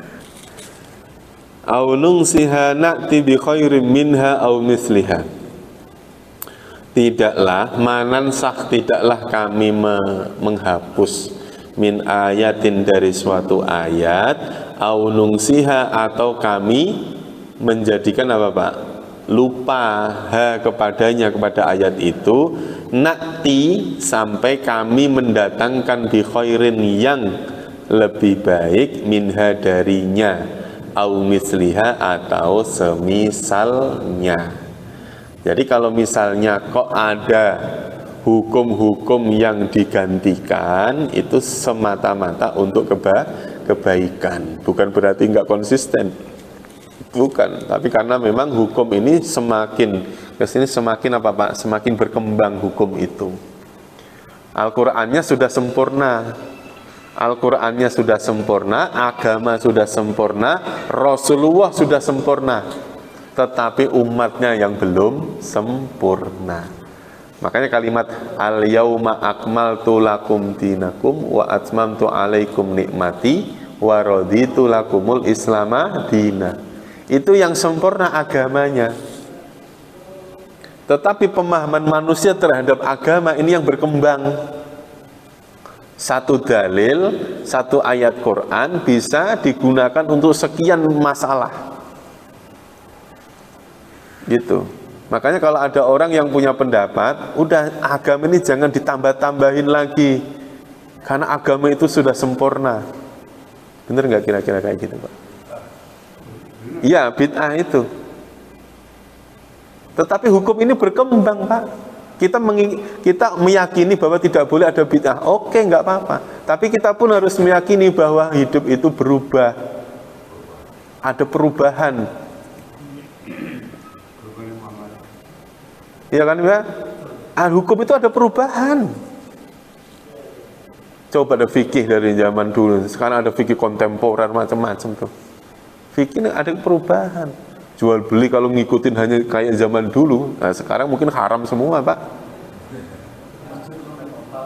Au nungsiha na'ti bi khairin minha au misliha. Tidaklah kami menghapus min ayatin dari suatu ayat, au nungsiha atau kami menjadikan apa Pak? Lupa kepada ayat itu, na'ti sampai kami mendatangkan bi khairin yang lebih baik minha darinya, au misliha atau semisalnya. Jadi kalau misalnya kok ada hukum-hukum yang digantikan, itu semata-mata untuk kebaikan, bukan berarti nggak konsisten, bukan. Tapi karena memang hukum ini semakin kesini semakin apa Pak? Semakin berkembang hukum itu. Al-Qur'annya sudah sempurna. Al-Qur'annya sudah sempurna, agama sudah sempurna, Rasulullah sudah sempurna, tetapi umatnya yang belum sempurna. Makanya kalimat al-yauma akmaltu lakum dinakum wa atmamtu alaikum nikmati wa raditu lakumul islama dina. Itu yang sempurna agamanya. Tetapi pemahaman manusia terhadap agama ini yang berkembang. Satu dalil, satu ayat Quran bisa digunakan untuk sekian masalah. Gitu. Makanya kalau ada orang yang punya pendapat, udah agama ini jangan ditambah-tambahin lagi, karena agama itu sudah sempurna. Bener nggak kira-kira kayak gitu Pak? Iya, bid'ah itu. Tetapi hukum ini berkembang Pak. Kita meyakini bahwa tidak boleh ada bid'ah, oke, nggak apa-apa. Tapi kita pun harus meyakini bahwa hidup itu berubah, ada perubahan. Iya kan ya? Hukum itu ada perubahan. Coba ada fikih dari zaman dulu, sekarang ada fikih kontemporer macam-macam tuh. Fikih ini ada perubahan. Jual beli kalau ngikutin hanya kayak zaman dulu, nah sekarang mungkin haram semua Pak.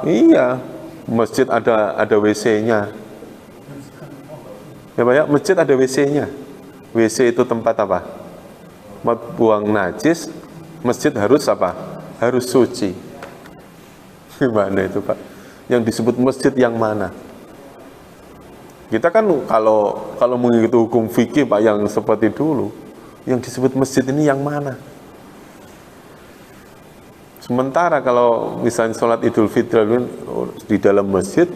Iya, masjid ada WC-nya. Ya Pak ya, masjid ada WC-nya. WC itu tempat apa? Buang najis, masjid harus apa? Harus suci. Gimana itu Pak? Yang disebut masjid yang mana? Kita kan kalau mengikuti hukum fikih Pak yang seperti dulu, yang disebut masjid ini yang mana? Sementara kalau misalnya sholat Idul Fitri di dalam masjid,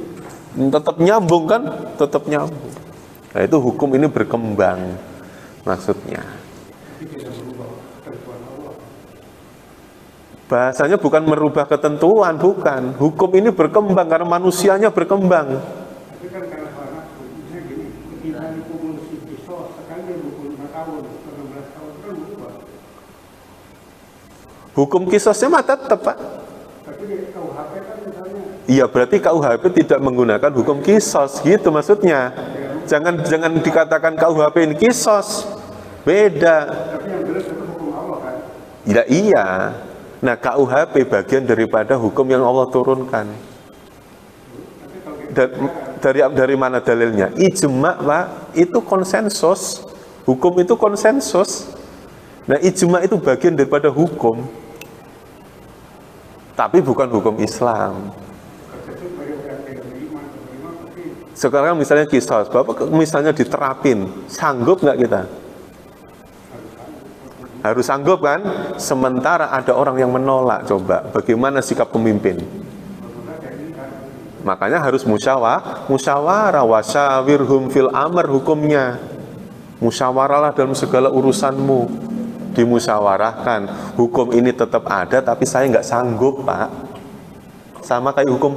tetap nyambung kan? Tetap nyambung. Nah itu hukum ini berkembang maksudnya. Bahasanya bukan merubah ketentuan, bukan. Hukum ini berkembang karena manusianya berkembang. Tapi kan karena misalnya gini, ketika dipukul si pisau, sekali dia 25 tahun, 16 tahun, kan berubah. Hukum kisosnya mah tetap Pak. Tapi di KUHP kan misalnya Iya, berarti KUHP tidak menggunakan hukum kisos, gitu maksudnya. Jangan dikatakan KUHP ini kisos, beda. Tapi yang jelas itu hukum Allah kan. Ya, iya. Nah, KUHP bagian daripada hukum yang Allah turunkan. Dari mana dalilnya? Ijma, Pak. Itu konsensus. Hukum itu konsensus. Nah, ijma itu bagian daripada hukum. Tapi bukan hukum Islam. Sekarang misalnya kisos, Bapak misalnya diterapin, sanggup nggak kita? Harus sanggup kan? Sementara ada orang yang menolak, coba bagaimana sikap pemimpin? Makanya harus musyawarah, wasyawirhum fil amr hukumnya. Musyawarahlah dalam segala urusanmu, dimusyawarahkan. Hukum ini tetap ada, tapi saya nggak sanggup, Pak. Sama kayak hukum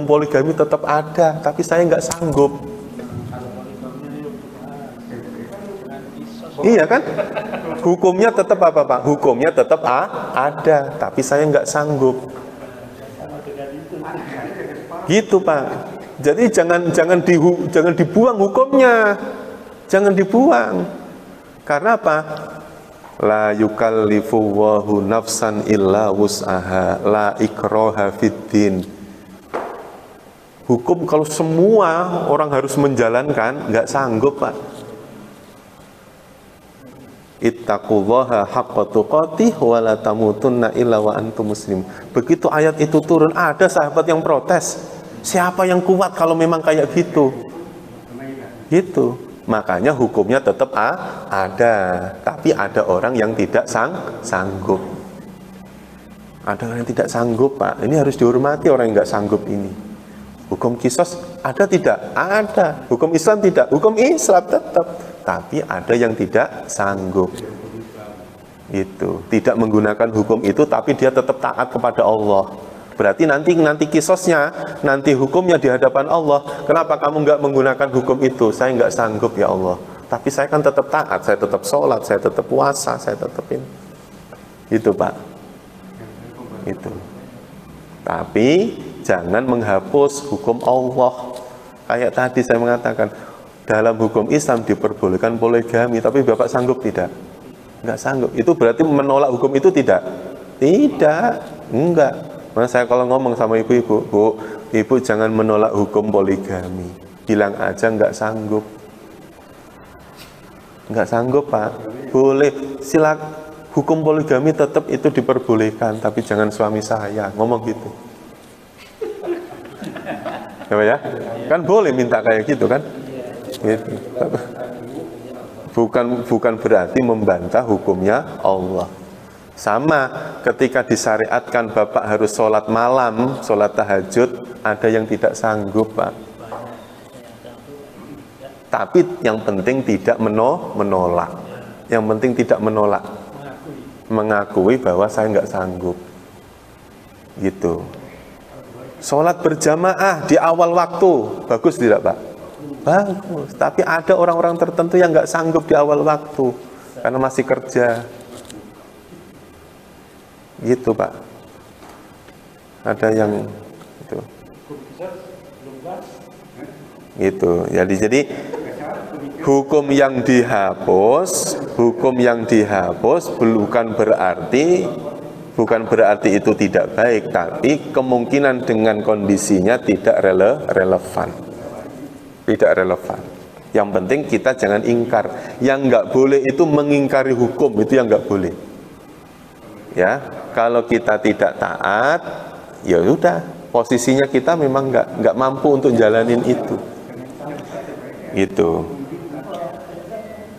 poligami tetap ada, tapi saya nggak sanggup. Iya kan? Hukumnya tetap apa, Pak? Hukumnya tetap ada, tapi saya nggak sanggup. Gitu, Pak. Jadi jangan dibuang hukumnya, jangan dibuang. Karena apa? La yukallifu Allahu nafsan illa wus'aha, la ikraha fiddin. Hukum kalau semua orang harus menjalankan, nggak sanggup, Pak. Ittaqullaha haqqa tuqatih wa la tamutunna illa wa antum muslim. Begitu ayat itu turun, ada sahabat yang protes. Siapa yang kuat kalau memang kayak gitu? Gitu. Makanya hukumnya tetap ada, tapi ada orang yang tidak sanggup. Ada orang yang tidak sanggup, Pak. Ini harus dihormati orang yang nggak sanggup ini. Hukum kisos ada tidak? Ada. Hukum Islam tidak? Hukum Islam tetap. Tapi ada yang tidak sanggup. Itu tidak menggunakan hukum itu, tapi dia tetap taat kepada Allah. Berarti nanti kisosnya, nanti hukumnya di hadapan Allah. Kenapa kamu nggak menggunakan hukum itu? Saya nggak sanggup ya Allah. Tapi saya kan tetap taat, saya tetap sholat, saya tetap puasa, saya tetapin. Itu, Pak. Itu. Tapi jangan menghapus hukum Allah. Kayak tadi saya mengatakan, dalam hukum Islam diperbolehkan poligami, tapi Bapak sanggup tidak? Nggak sanggup. Itu berarti menolak hukum itu tidak? Tidak, enggak. Nah, saya kalau ngomong sama ibu-ibu, Bu, ibu jangan menolak hukum poligami. Bilang aja nggak sanggup. Nggak sanggup, Pak. Boleh, silakan. Hukum poligami tetap itu diperbolehkan, tapi jangan suami saya. Ngomong gitu. Ya? Kan boleh minta kayak gitu kan? Gitu. Bukan berarti membantah hukumnya Allah. Sama ketika disyariatkan Bapak harus sholat malam, sholat tahajud, ada yang tidak sanggup, Pak. Tapi yang penting tidak menolak. Yang penting tidak menolak. Mengakui bahwa saya nggak sanggup. Gitu. Sholat berjamaah di awal waktu, bagus tidak, Pak? Bagus. Tapi ada orang-orang tertentu yang nggak sanggup di awal waktu karena masih kerja. Gitu, Pak. Ada yang itu. Gitu. Jadi hukum yang dihapus bukan berarti itu tidak baik, tapi kemungkinan dengan kondisinya tidak relevan. Tidak relevan. Yang penting kita jangan ingkar. Yang nggak boleh itu mengingkari hukum, itu yang nggak boleh. Ya, kalau kita tidak taat, ya udah, posisinya kita memang nggak mampu untuk jalanin itu. Gitu.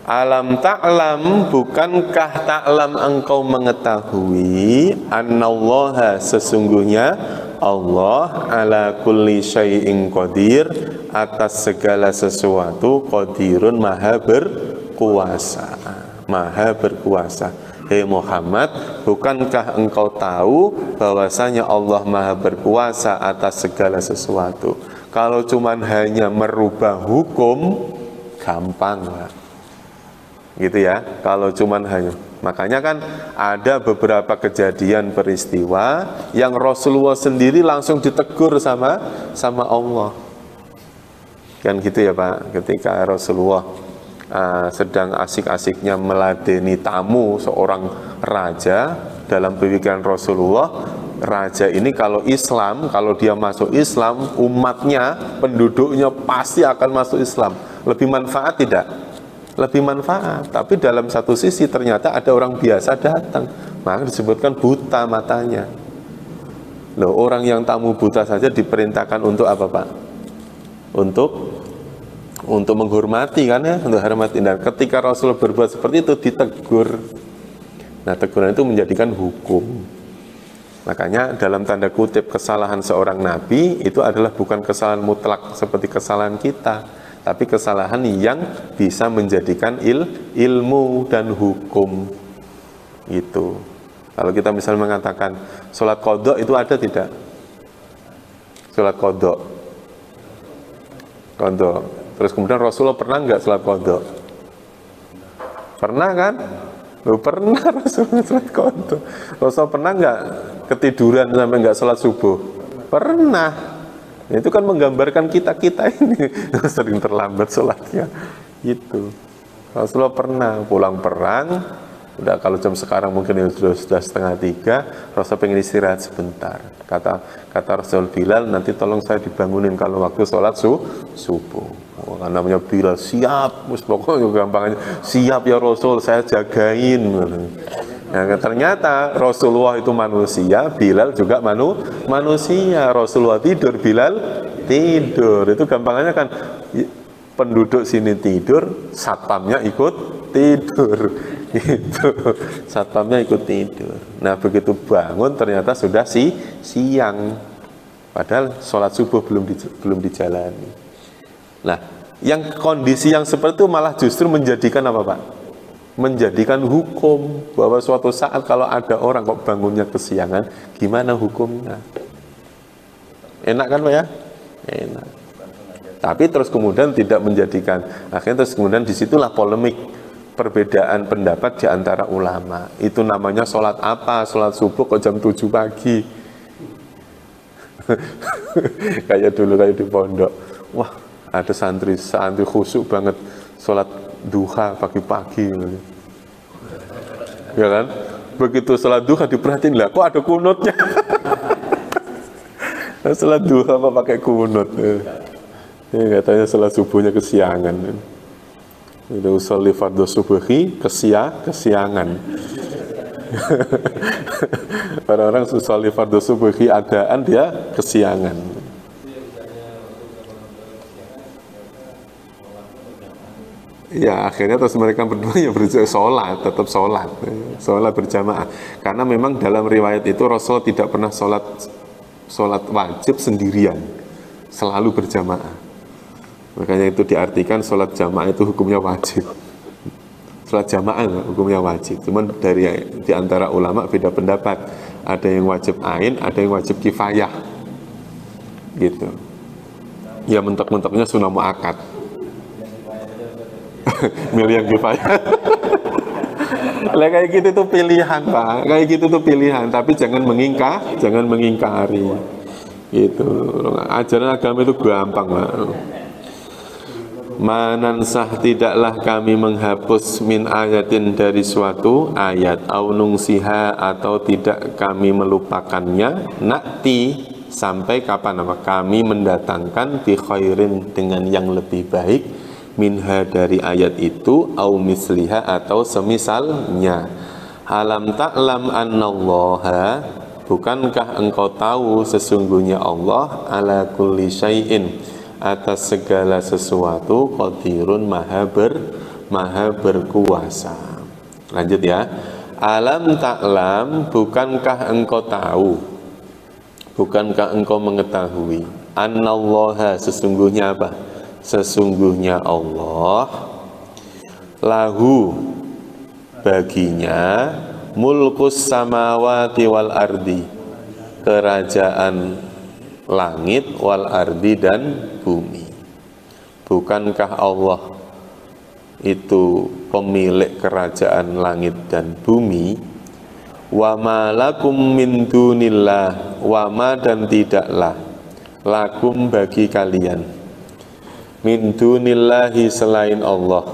Alam ta'lam, bukankah ta'lam engkau mengetahui annallaha, sesungguhnya Allah ala kulli syai'in qadir, atas segala sesuatu qadirun, maha berkuasa. Maha berkuasa. Hei Muhammad, bukankah engkau tahu bahwasanya Allah maha berkuasa atas segala sesuatu? Kalau cuman hanya merubah hukum, gampang, Pak. Gitu ya. Kalau cuman hanya Makanya kan ada beberapa kejadian peristiwa yang Rasulullah sendiri langsung ditegur sama Allah. Kan gitu ya Pak, ketika Rasulullah sedang asik-asiknya meladeni tamu seorang raja, dalam pemikiran Rasulullah, raja ini kalau Islam, kalau dia masuk Islam, umatnya, penduduknya pasti akan masuk Islam. Lebih manfaat tidak? Lebih manfaat. Tapi dalam satu sisi ternyata ada orang biasa datang, maka disebutkan buta matanya. Loh, orang yang tamu buta saja diperintahkan untuk apa Pak? Untuk menghormati kan ya, untuk hormati. Dan ketika Rasul berbuat seperti itu ditegur. Nah, teguran itu menjadikan hukum. Makanya dalam tanda kutip kesalahan seorang nabi itu adalah bukan kesalahan mutlak seperti kesalahan kita, tapi kesalahan yang bisa menjadikan ilmu dan hukum. Itu. Kalau kita misalnya mengatakan sholat qadha itu ada tidak? Sholat qadha. Terus kemudian Rasulullah pernah nggak sholat qadha? Pernah kan? Loh, pernah Rasulullah sholat qadha. Rasulullah pernah nggak ketiduran sampai nggak sholat subuh? Pernah. Itu kan menggambarkan kita ini sering terlambat sholatnya. Itu. Rasulullah pernah pulang perang. Udah kalau jam sekarang mungkin sudah 2:30, Rasul pengen istirahat sebentar. Kata Rasul Bilal, nanti tolong saya dibangunin kalau waktu sholat subuh. Oh, kan namanya Bilal, siap, pokoknya gampangnya, siap ya Rasul, saya jagain. Nah, ternyata Rasulullah itu manusia, Bilal juga manusia. Rasulullah tidur, Bilal tidur. Itu gampangnya kan, penduduk sini tidur, satpamnya ikut tidur. Itu satpamnya ikut tidur. Nah, begitu bangun ternyata sudah siang, padahal sholat subuh belum dijalani. Nah, yang kondisi yang seperti itu malah justru menjadikan apa Pak? Menjadikan hukum bahwa suatu saat kalau ada orang kok bangunnya kesiangan, gimana hukumnya? Enak kan Pak ya? Enak. Tapi terus kemudian tidak menjadikan, akhirnya terus kemudian disitulah polemik. Perbedaan pendapat di antara ulama. Itu namanya sholat apa? Sholat subuh kok jam 7 pagi? Kayak dulu kayak di pondok. Wah, ada santri khusyuk banget sholat duha pagi-pagi. Ya kan? Begitu sholat duha diperhatiin, lah kok ada kunutnya? Sholat duha apa pakai kunut? Ya, katanya sholat subuhnya kesiangan. Itu usolli fardhu subuhi kesiangan. Orang-orang usolli fardhu subuhi adaan dia kesiangan. Ya akhirnya terus mereka berdua ya sholat, tetap sholat berjamaah. Karena memang dalam riwayat itu Rasul tidak pernah sholat wajib sendirian, selalu berjamaah. Makanya itu diartikan sholat jamaah itu hukumnya wajib. Sholat jamaah hukumnya wajib. Cuman di antara ulama beda pendapat. Ada yang wajib ain, ada yang wajib kifayah. Gitu. Ya mentok-mentoknya sunnah muakkad. Milih yang kifayah. Lah kayak gitu tuh pilihan Pak. Kayak gitu tuh pilihan. Tapi jangan mengingkari. Gitu. Ajaran agama itu gampang Pak. Manansah tidaklah kami menghapus min ayatin dari suatu ayat au nungsiha atau tidak kami melupakannya nakti sampai kapan apa kami mendatangkan bi khairin dengan yang lebih baik minha dari ayat itu au misliha atau semisalnya. Alam ta'lam annallaha, bukankah engkau tahu sesungguhnya Allah ala kulli syai'in, atas segala sesuatu qadirun maha berkuasa. Lanjut ya. Alam ta'lam, bukankah engkau tahu, bukankah engkau mengetahui, annallaha, sesungguhnya apa? Sesungguhnya Allah lahu, baginya mulkus samawati wal ardi, kerajaan langit wal ardi dan bumi. Bukankah Allah itu pemilik kerajaan langit dan bumi, wa ma lakum min dunillah, wa ma dan tidaklah lakum bagi kalian min dunillahi selain Allah,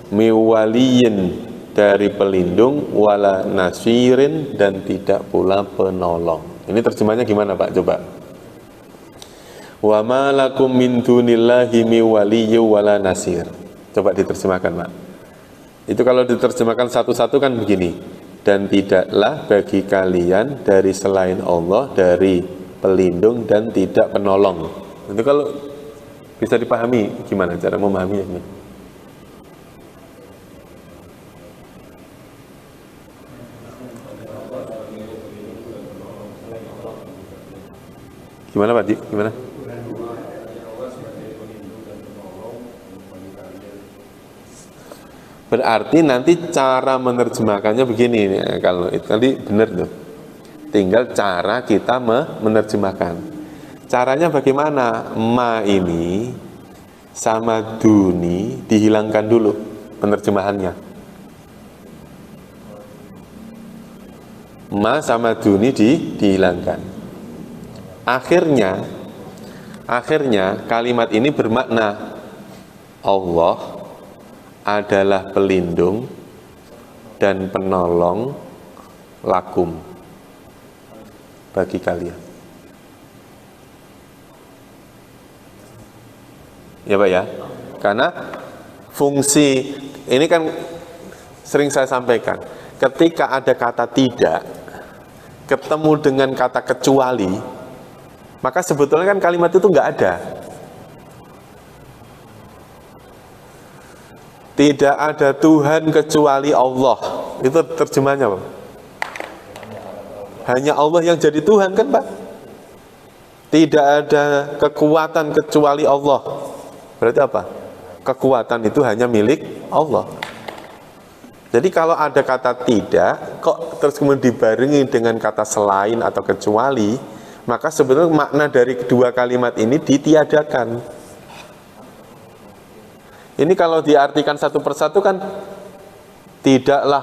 miwaliyin dari pelindung, wala nasirin dan tidak pula penolong. Ini terjemahnya gimana Pak? Coba. Wa ma lakum min dunillahi miwaliyyu wala nasir. Coba diterjemahkan Pak. Itu kalau diterjemahkan satu-satu kan begini. Dan tidaklah bagi kalian dari selain Allah dari pelindung dan tidak penolong. Itu kalau bisa dipahami gimana cara memahaminya ini? Gimana Pak Di? Gimana? Berarti nanti cara menerjemahkannya begini ya, kalau itu tadi benar tuh. Tinggal cara kita menerjemahkan. Caranya bagaimana? Ma ini sama duni dihilangkan dulu penerjemahannya. Ma sama duni dihilangkan. Akhirnya kalimat ini bermakna Allah adalah pelindung dan penolong lakum bagi kalian. Ya Pak ya, karena fungsi ini kan sering saya sampaikan, ketika ada kata tidak ketemu dengan kata kecuali, maka sebetulnya kan kalimat itu nggak ada. Tidak ada Tuhan kecuali Allah. Itu terjemahnya Pak. Hanya Allah yang jadi Tuhan kan Pak. Tidak ada kekuatan kecuali Allah. Berarti apa? Kekuatan itu hanya milik Allah. Jadi kalau ada kata tidak, kok terus kemudian dibarengi dengan kata selain atau kecuali, maka sebetulnya makna dari kedua kalimat ini ditiadakan. Ini kalau diartikan satu persatu kan tidaklah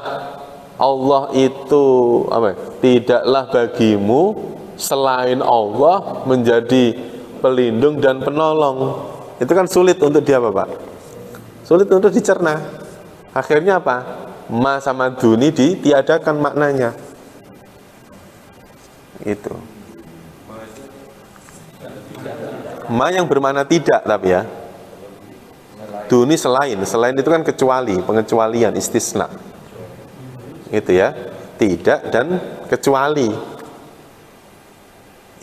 Allah itu apa? Tidaklah bagimu selain Allah menjadi pelindung dan penolong. Itu kan sulit untuk dia Pak. Sulit untuk dicerna. Akhirnya apa? Ma sama duni ditiadakan maknanya. Itu. Ma yang bermakna tidak tapi ya. Duni selain itu kan kecuali, pengecualian, istisna. Itu ya, tidak dan kecuali.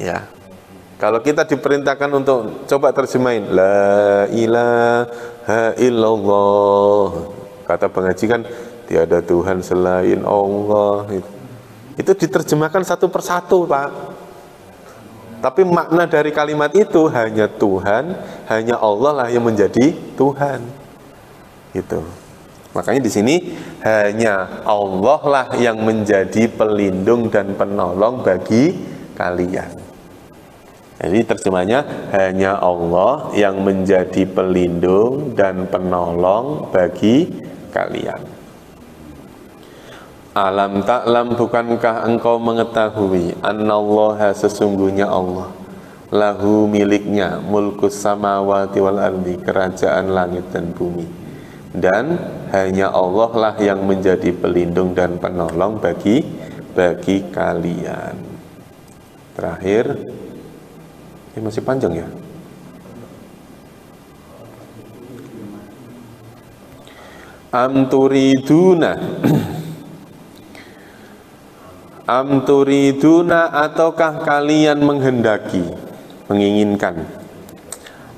Ya. Kalau kita diperintahkan untuk coba terjemahin la ilaha illallah. Kata pengaji kan tiada Tuhan selain Allah. Itu diterjemahkan satu persatu, Pak. Tapi makna dari kalimat itu hanya Tuhan, hanya Allah lah yang menjadi Tuhan. Gitu. Makanya di sini hanya Allah lah yang menjadi pelindung dan penolong bagi kalian. Jadi terjemahnya hanya Allah yang menjadi pelindung dan penolong bagi kalian. Alam ta'lam, bukankah engkau mengetahui annallaha, sesungguhnya Allah lahu, miliknya mulkus samawati wal ardi, kerajaan langit dan bumi, dan hanya Allah lah yang menjadi pelindung dan penolong bagi kalian. Terakhir, ini masih panjang ya. Am turiduna Am turiduna, ataukah kalian menghendaki, menginginkan,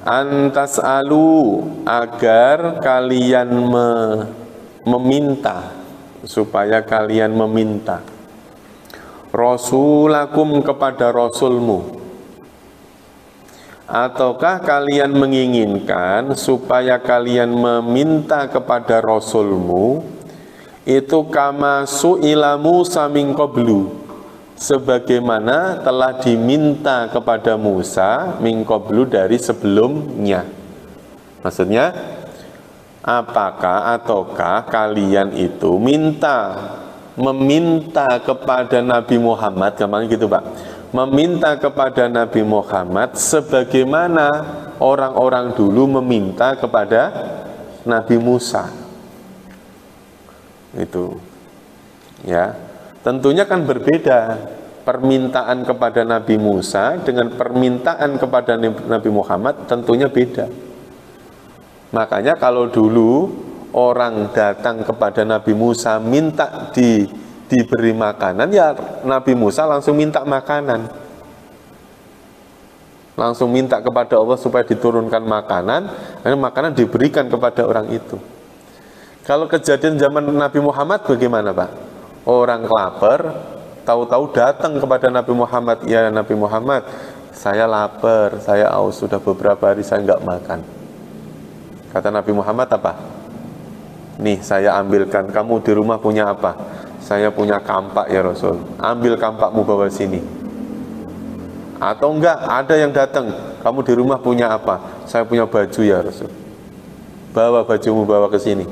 antas alu, agar kalian meminta, supaya kalian meminta, rasulakum, kepada rasulmu, ataukah kalian menginginkan supaya kalian meminta kepada rasulmu itu kama su'ila Musa min qablu, sebagaimana telah diminta kepada Musa min qablu, dari sebelumnya. Maksudnya ataukah kalian itu meminta kepada Nabi Muhammad, gampang gitu Pak, meminta kepada Nabi Muhammad sebagaimana orang-orang dulu meminta kepada Nabi Musa. Itu ya, tentunya kan berbeda permintaan kepada Nabi Musa dengan permintaan kepada Nabi Muhammad, tentunya beda. Makanya kalau dulu orang datang kepada Nabi Musa minta diberi makanan, ya Nabi Musa langsung minta makanan, langsung minta kepada Allah supaya diturunkan makanan, dan makanan diberikan kepada orang itu. Kalau kejadian zaman Nabi Muhammad bagaimana Pak? Orang lapar, tahu-tahu datang kepada Nabi Muhammad, ya Nabi Muhammad, saya lapar, saya haus, sudah beberapa hari saya nggak makan. Kata Nabi Muhammad apa? Nih saya ambilkan, kamu di rumah punya apa? Saya punya kampak ya Rasul, ambil kampakmu bawa sini. Atau enggak, ada yang datang, kamu di rumah punya apa? Saya punya baju ya Rasul, bawa bajumu, bawa ke sini.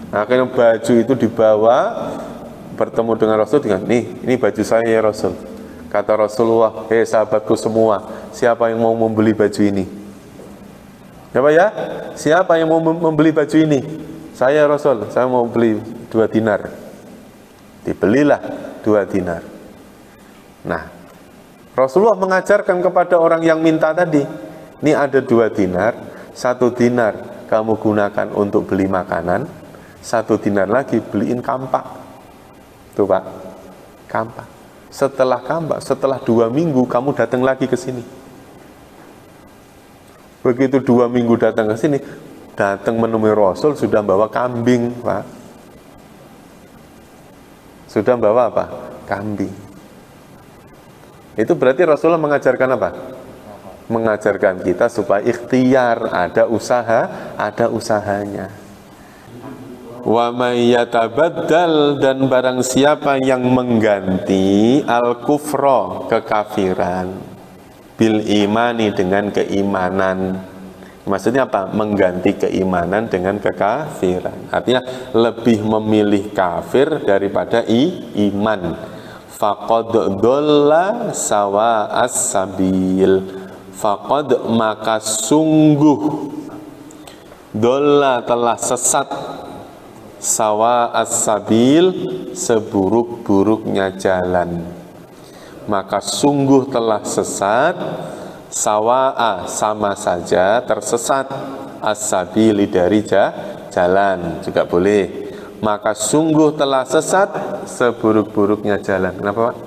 Akhirnya baju itu dibawa, bertemu dengan Rasul dengan, ini baju saya ya Rasul. Kata Rasulullah, hei sahabatku semua, siapa yang mau membeli baju ini? Siapa ya? Siapa yang mau membeli baju ini? Saya Rasul, saya mau beli 2 dinar. Dibelilah 2 dinar. Nah, Rasulullah mengajarkan kepada orang yang minta tadi, ini ada 2 dinar, 1 dinar kamu gunakan untuk beli makanan, 1 dinar lagi beliin kampak. Tuh Pak, kampak. Setelah 2 minggu kamu datang lagi ke sini. Begitu 2 minggu datang ke sini, datang menemui Rasul sudah bawa kambing Pak. Sudah bawa apa? Kambing. Itu berarti Rasulullah mengajarkan apa? Mengajarkan kita supaya ikhtiar, ada usaha, ada usahanya. Wa may yatabaddal, dan barang siapa yang mengganti al-kufra, kekafiran, bil imani, dengan keimanan. Maksudnya apa? Mengganti keimanan dengan kekafiran. Artinya lebih memilih kafir daripada iman. Faqad dhalla sawa'as sabil. Faqad, maka sungguh, dhalla telah sesat, sawa'as sabil, seburuk-buruknya jalan. Maka sungguh telah sesat, sawa'a, sama saja, tersesat, as-sabili, dari jalan juga boleh. Maka sungguh telah sesat, seburuk-buruknya jalan. Kenapa Pak?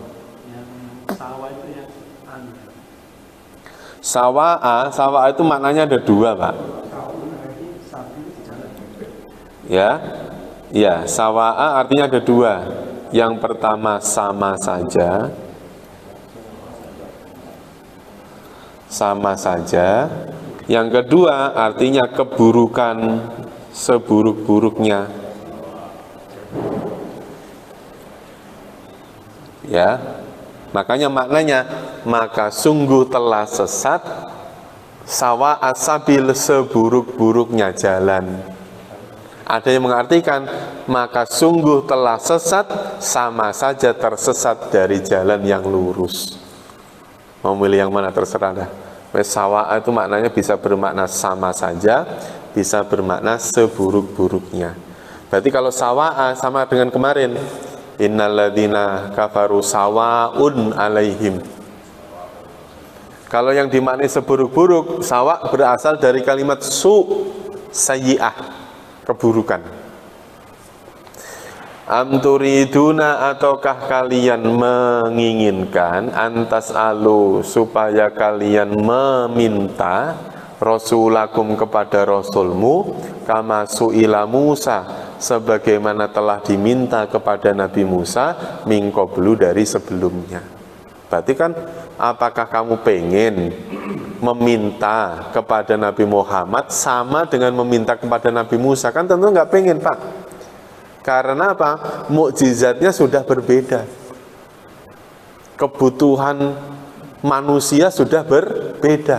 Sawa'a itu maknanya ada 2 Pak. Ya, sawa'a artinya ada 2. Yang pertama sama saja, sama saja. Yang kedua artinya keburukan seburuk-buruknya. Ya, makanya maknanya, maka sungguh telah sesat, sawa asabil, seburuk-buruknya jalan. Ada yang mengartikan, maka sungguh telah sesat, sama saja tersesat dari jalan yang lurus. Mau milih yang mana terserah dah. Sawa itu maknanya bisa bermakna sama saja, bisa bermakna seburuk-buruknya. Berarti kalau sawa'a sama dengan kemarin, innalladzina kafaru sawaun alaihim. Kalau yang dimaknai seburuk-buruk, sawa berasal dari kalimat sayyi'ah, keburukan. Amturiduna, ataukah kalian menginginkan, antas alu, supaya kalian meminta, rasulakum, kepada rasulmu, kama su'ila Musa, sebagaimana telah diminta kepada Nabi Musa, min qablu, dari sebelumnya. Berarti kan, apakah kamu pengen meminta kepada Nabi Muhammad sama dengan meminta kepada Nabi Musa? Kan tentu nggak pengen Pak. Karena apa? Mukjizatnya sudah berbeda. Kebutuhan manusia sudah berbeda.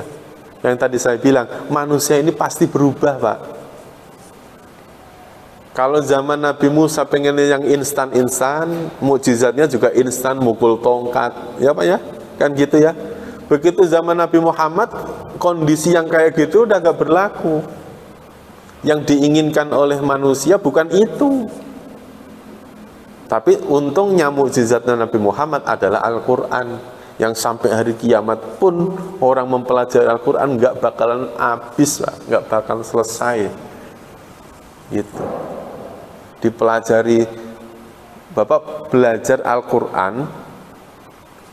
Yang tadi saya bilang, manusia ini pasti berubah Pak. Kalau zaman Nabi Musa pengen yang instan-instan, mukjizatnya juga instan, mukul tongkat, ya Pak ya, kan gitu ya. Begitu zaman Nabi Muhammad, kondisi yang kayak gitu udah gak berlaku. Yang diinginkan oleh manusia bukan itu. Tapi untungnya mukjizatnya Nabi Muhammad adalah Al-Quran, yang sampai hari kiamat pun orang mempelajari Al-Quran gak bakalan habis, gak bakalan selesai. Gitu. Dipelajari, Bapak belajar Al-Quran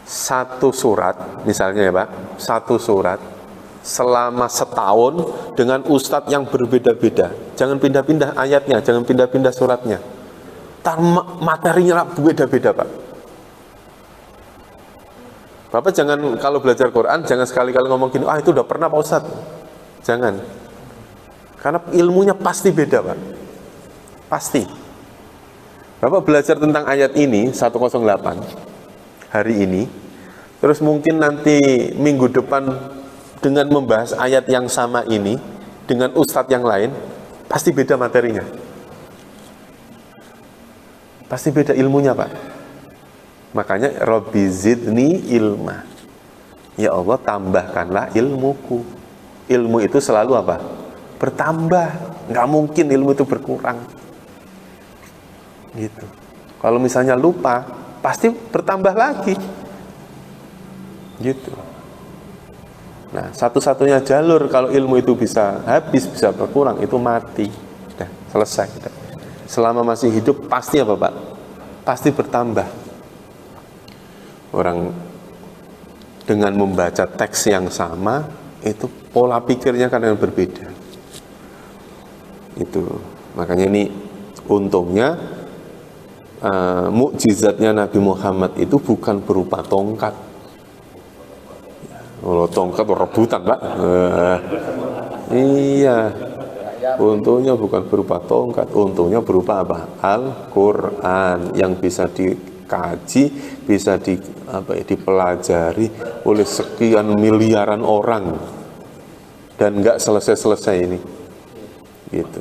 satu surat misalnya ya Pak, satu surat selama setahun dengan ustadz yang berbeda-beda. Jangan pindah-pindah ayatnya, jangan pindah-pindah suratnya, materinya beda-beda Pak. Bapak jangan kalau belajar Quran jangan sekali-kali ngomong gini, itu udah pernah Pak Ustadz. Jangan, karena ilmunya pasti beda Pak, pasti. Bapak belajar tentang ayat ini 108 hari ini, terus mungkin nanti minggu depan dengan membahas ayat yang sama ini dengan ustadz yang lain, pasti beda materinya, pasti beda ilmunya Pak. Makanya Rabbi zidni ilma, ya Allah tambahkanlah ilmuku. Ilmu itu selalu apa? Bertambah, nggak mungkin ilmu itu berkurang. Gitu. Kalau misalnya lupa, pasti bertambah lagi. Gitu. Nah, satu-satunya jalur kalau ilmu itu bisa habis, bisa berkurang, itu mati. Sudah, selesai. Sudah. Selama masih hidup, pasti apa Pak? Pasti bertambah. Orang dengan membaca teks yang sama, itu pola pikirnya kadang berbeda. Itu. Makanya ini untungnya mukjizatnya Nabi Muhammad itu bukan berupa tongkat. Kalau tongkat rebutan Pak. Iya. Untungnya bukan berupa tongkat, untungnya berupa apa? Al-Quran yang bisa dikaji, bisa dipelajari oleh sekian miliaran orang dan nggak selesai-selesai ini. Gitu.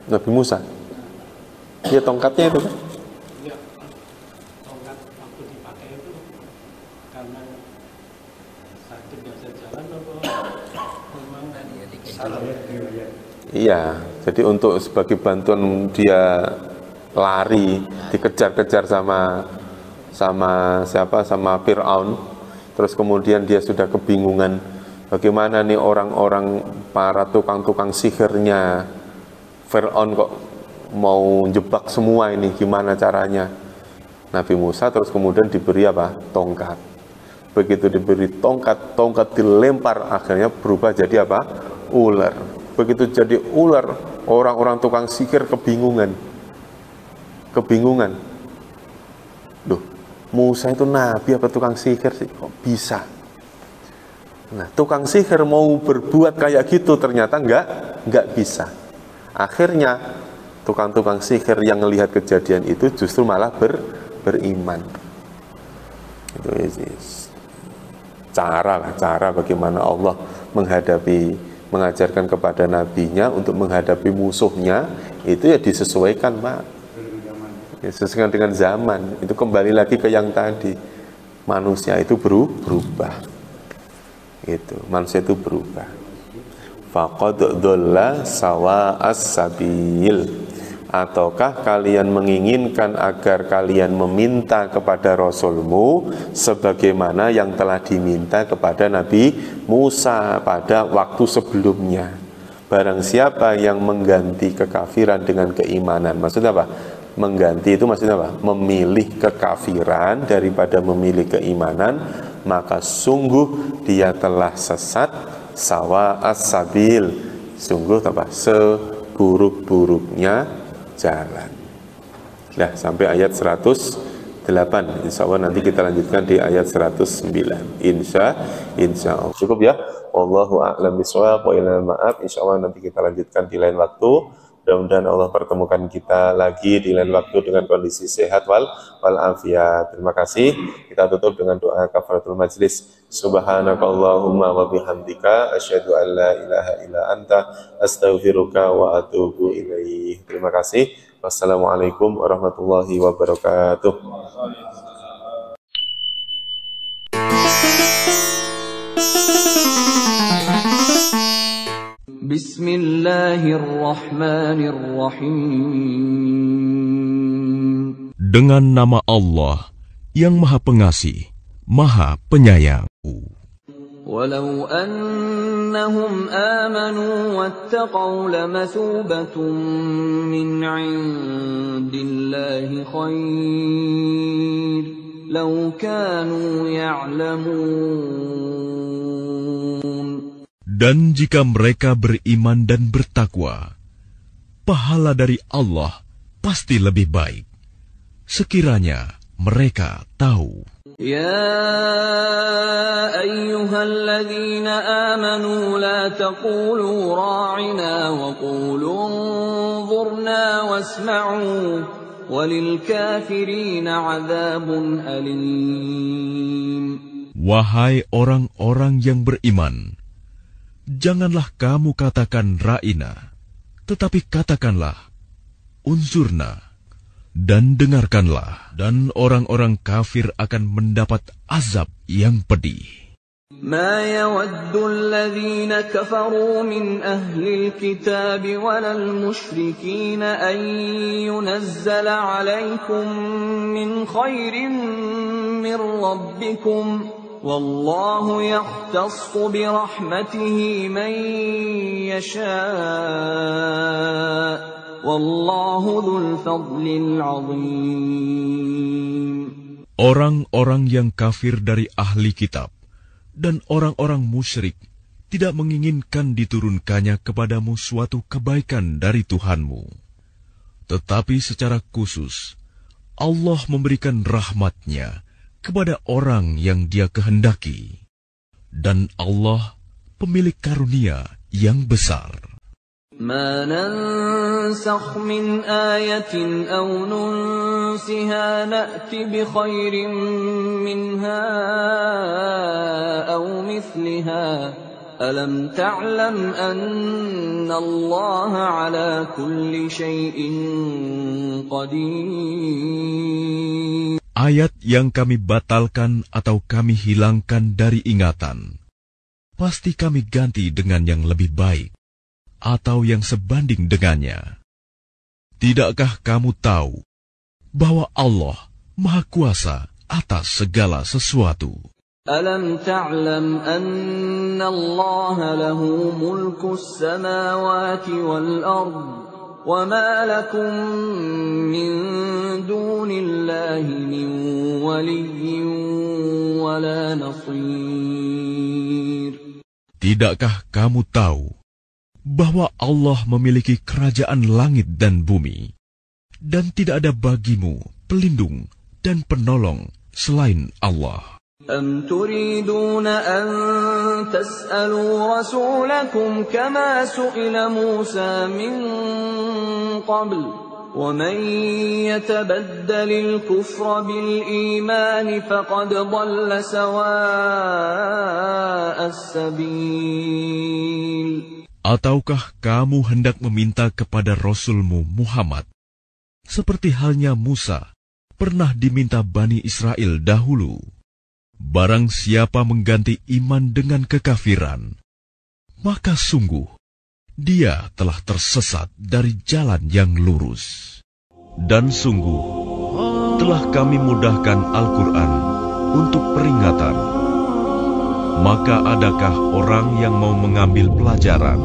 Nabi Musa, dia tongkatnya itu kan? Iya, tongkat waktu dipakai itu karena sakit nggak bisa jalan atau memang salah? Iya, jadi untuk sebagai bantuan dia lari, dikejar-kejar sama siapa? Sama Fir'aun. Terus kemudian dia sudah kebingungan, bagaimana nih orang-orang para tukang-tukang sihirnya Fir'aun kok mau jebak semua ini, gimana caranya? Nabi Musa terus kemudian diberi apa? Tongkat. Begitu diberi tongkat, tongkat dilempar, akhirnya berubah jadi apa? Ular. Begitu jadi ular, orang-orang tukang sihir kebingungan. Loh, Musa itu nabi apa tukang sihir sih? Kok bisa? Nah, tukang sihir mau berbuat kayak gitu ternyata nggak bisa. Akhirnya tukang-tukang sihir yang melihat kejadian itu justru malah beriman. Itu cara bagaimana Allah mengajarkan kepada nabinya untuk menghadapi musuhnya, itu ya disesuaikan Pak. Disesuaikan dengan zaman. Itu kembali lagi ke yang tadi, manusia itu berubah. Itu manusia itu berubah. Faqad dhalla sawa'as sabil. Ataukah kalian menginginkan agar kalian meminta kepada Rasulmu sebagaimana yang telah diminta kepada Nabi Musa pada waktu sebelumnya? Barang siapa yang mengganti kekafiran dengan keimanan, maksudnya apa? Mengganti itu maksudnya apa? Memilih kekafiran daripada memilih keimanan, maka sungguh dia telah sesat. Sawa'as sabil, sungguh apa? Seburuk-buruknya jalan. Nah, sampai ayat 108. Insya Allah nanti kita lanjutkan di ayat 109. Insya Allah. Cukup ya. Wallahu a'lam bishawab wa ilal ma'ab. Insya Allah nanti kita lanjutkan di lain waktu. Mudah-mudahan Allah pertemukan kita lagi di lain waktu dengan kondisi sehat wal afiat. Terima kasih. Kita tutup dengan doa kafaratul majlis. Subhanakallahumma wa bihamdika asyhadu an la ilaha illa anta astaghfiruka wa atubu ilaih. Terima kasih. Wassalamualaikum warahmatullahi wabarakatuh. Bismillahirrahmanirrahim. Dengan nama Allah yang Maha Pengasih, Maha Penyayang. Walau annahum amanu wattaqaw lamathubatun min 'indillahi khair law kanu ya'lamun. Dan jika mereka beriman dan bertakwa, pahala dari Allah pasti lebih baik, sekiranya mereka tahu. Ya ayyuhalladzina amanu la taqulu ra'ina wa qulu unzurna wasma'u walil kafirina 'adzabun alim. Wahai orang-orang yang beriman, janganlah kamu katakan ra'ina, tetapi katakanlah unzurna, dan dengarkanlah, dan orang-orang kafir akan mendapat azab yang pedih. Ma yawaddu alladhina kafaru min ahli alkitabi walal musyrikin an yunazzala alaykum min khairin min rabbikum wallahu yahtassu birahmatihi man yasha' wallahu dzul fadlil 'adzim. Orang-orang yang kafir dari ahli kitab dan orang-orang musyrik tidak menginginkan diturunkannya kepadamu suatu kebaikan dari Tuhanmu. Tetapi secara khusus, Allah memberikan rahmat-Nya kepada orang yang Dia kehendaki. Dan Allah pemilik karunia yang besar. Ma nansakh min ayatin aw nunsiha na'ti bi khairin minha aw mithliha alam ta'lam anna Allah ala kulli shay'in qadir. Ayat yang kami batalkan atau kami hilangkan dari ingatan, pasti kami ganti dengan yang lebih baik atau yang sebanding dengannya. Tidakkah kamu tahu bahwa Allah Maha Kuasa atas segala sesuatu? Alam ta'lam anna Allah lahu mulkus samawati wal ard wa ma lakum min dunillahi min waliyyin wa la nasir. Tidakkah kamu tahu bahwa Allah memiliki kerajaan langit dan bumi, dan tidak ada bagimu pelindung dan penolong selain Allah? Am turiduna an tas'alu rasulakum kama su'ila Musa min qabl wa man yatabaddalil kufra bil iman faqad dhalla sawa'as sabil. Ataukah kamu hendak meminta kepada Rasulmu Muhammad, seperti halnya Musa pernah diminta Bani Israel dahulu? Barang siapa mengganti iman dengan kekafiran, maka sungguh dia telah tersesat dari jalan yang lurus. Dan sungguh telah kami mudahkan Al-Quran untuk peringatan. Maka adakah orang yang mau mengambil pelajaran?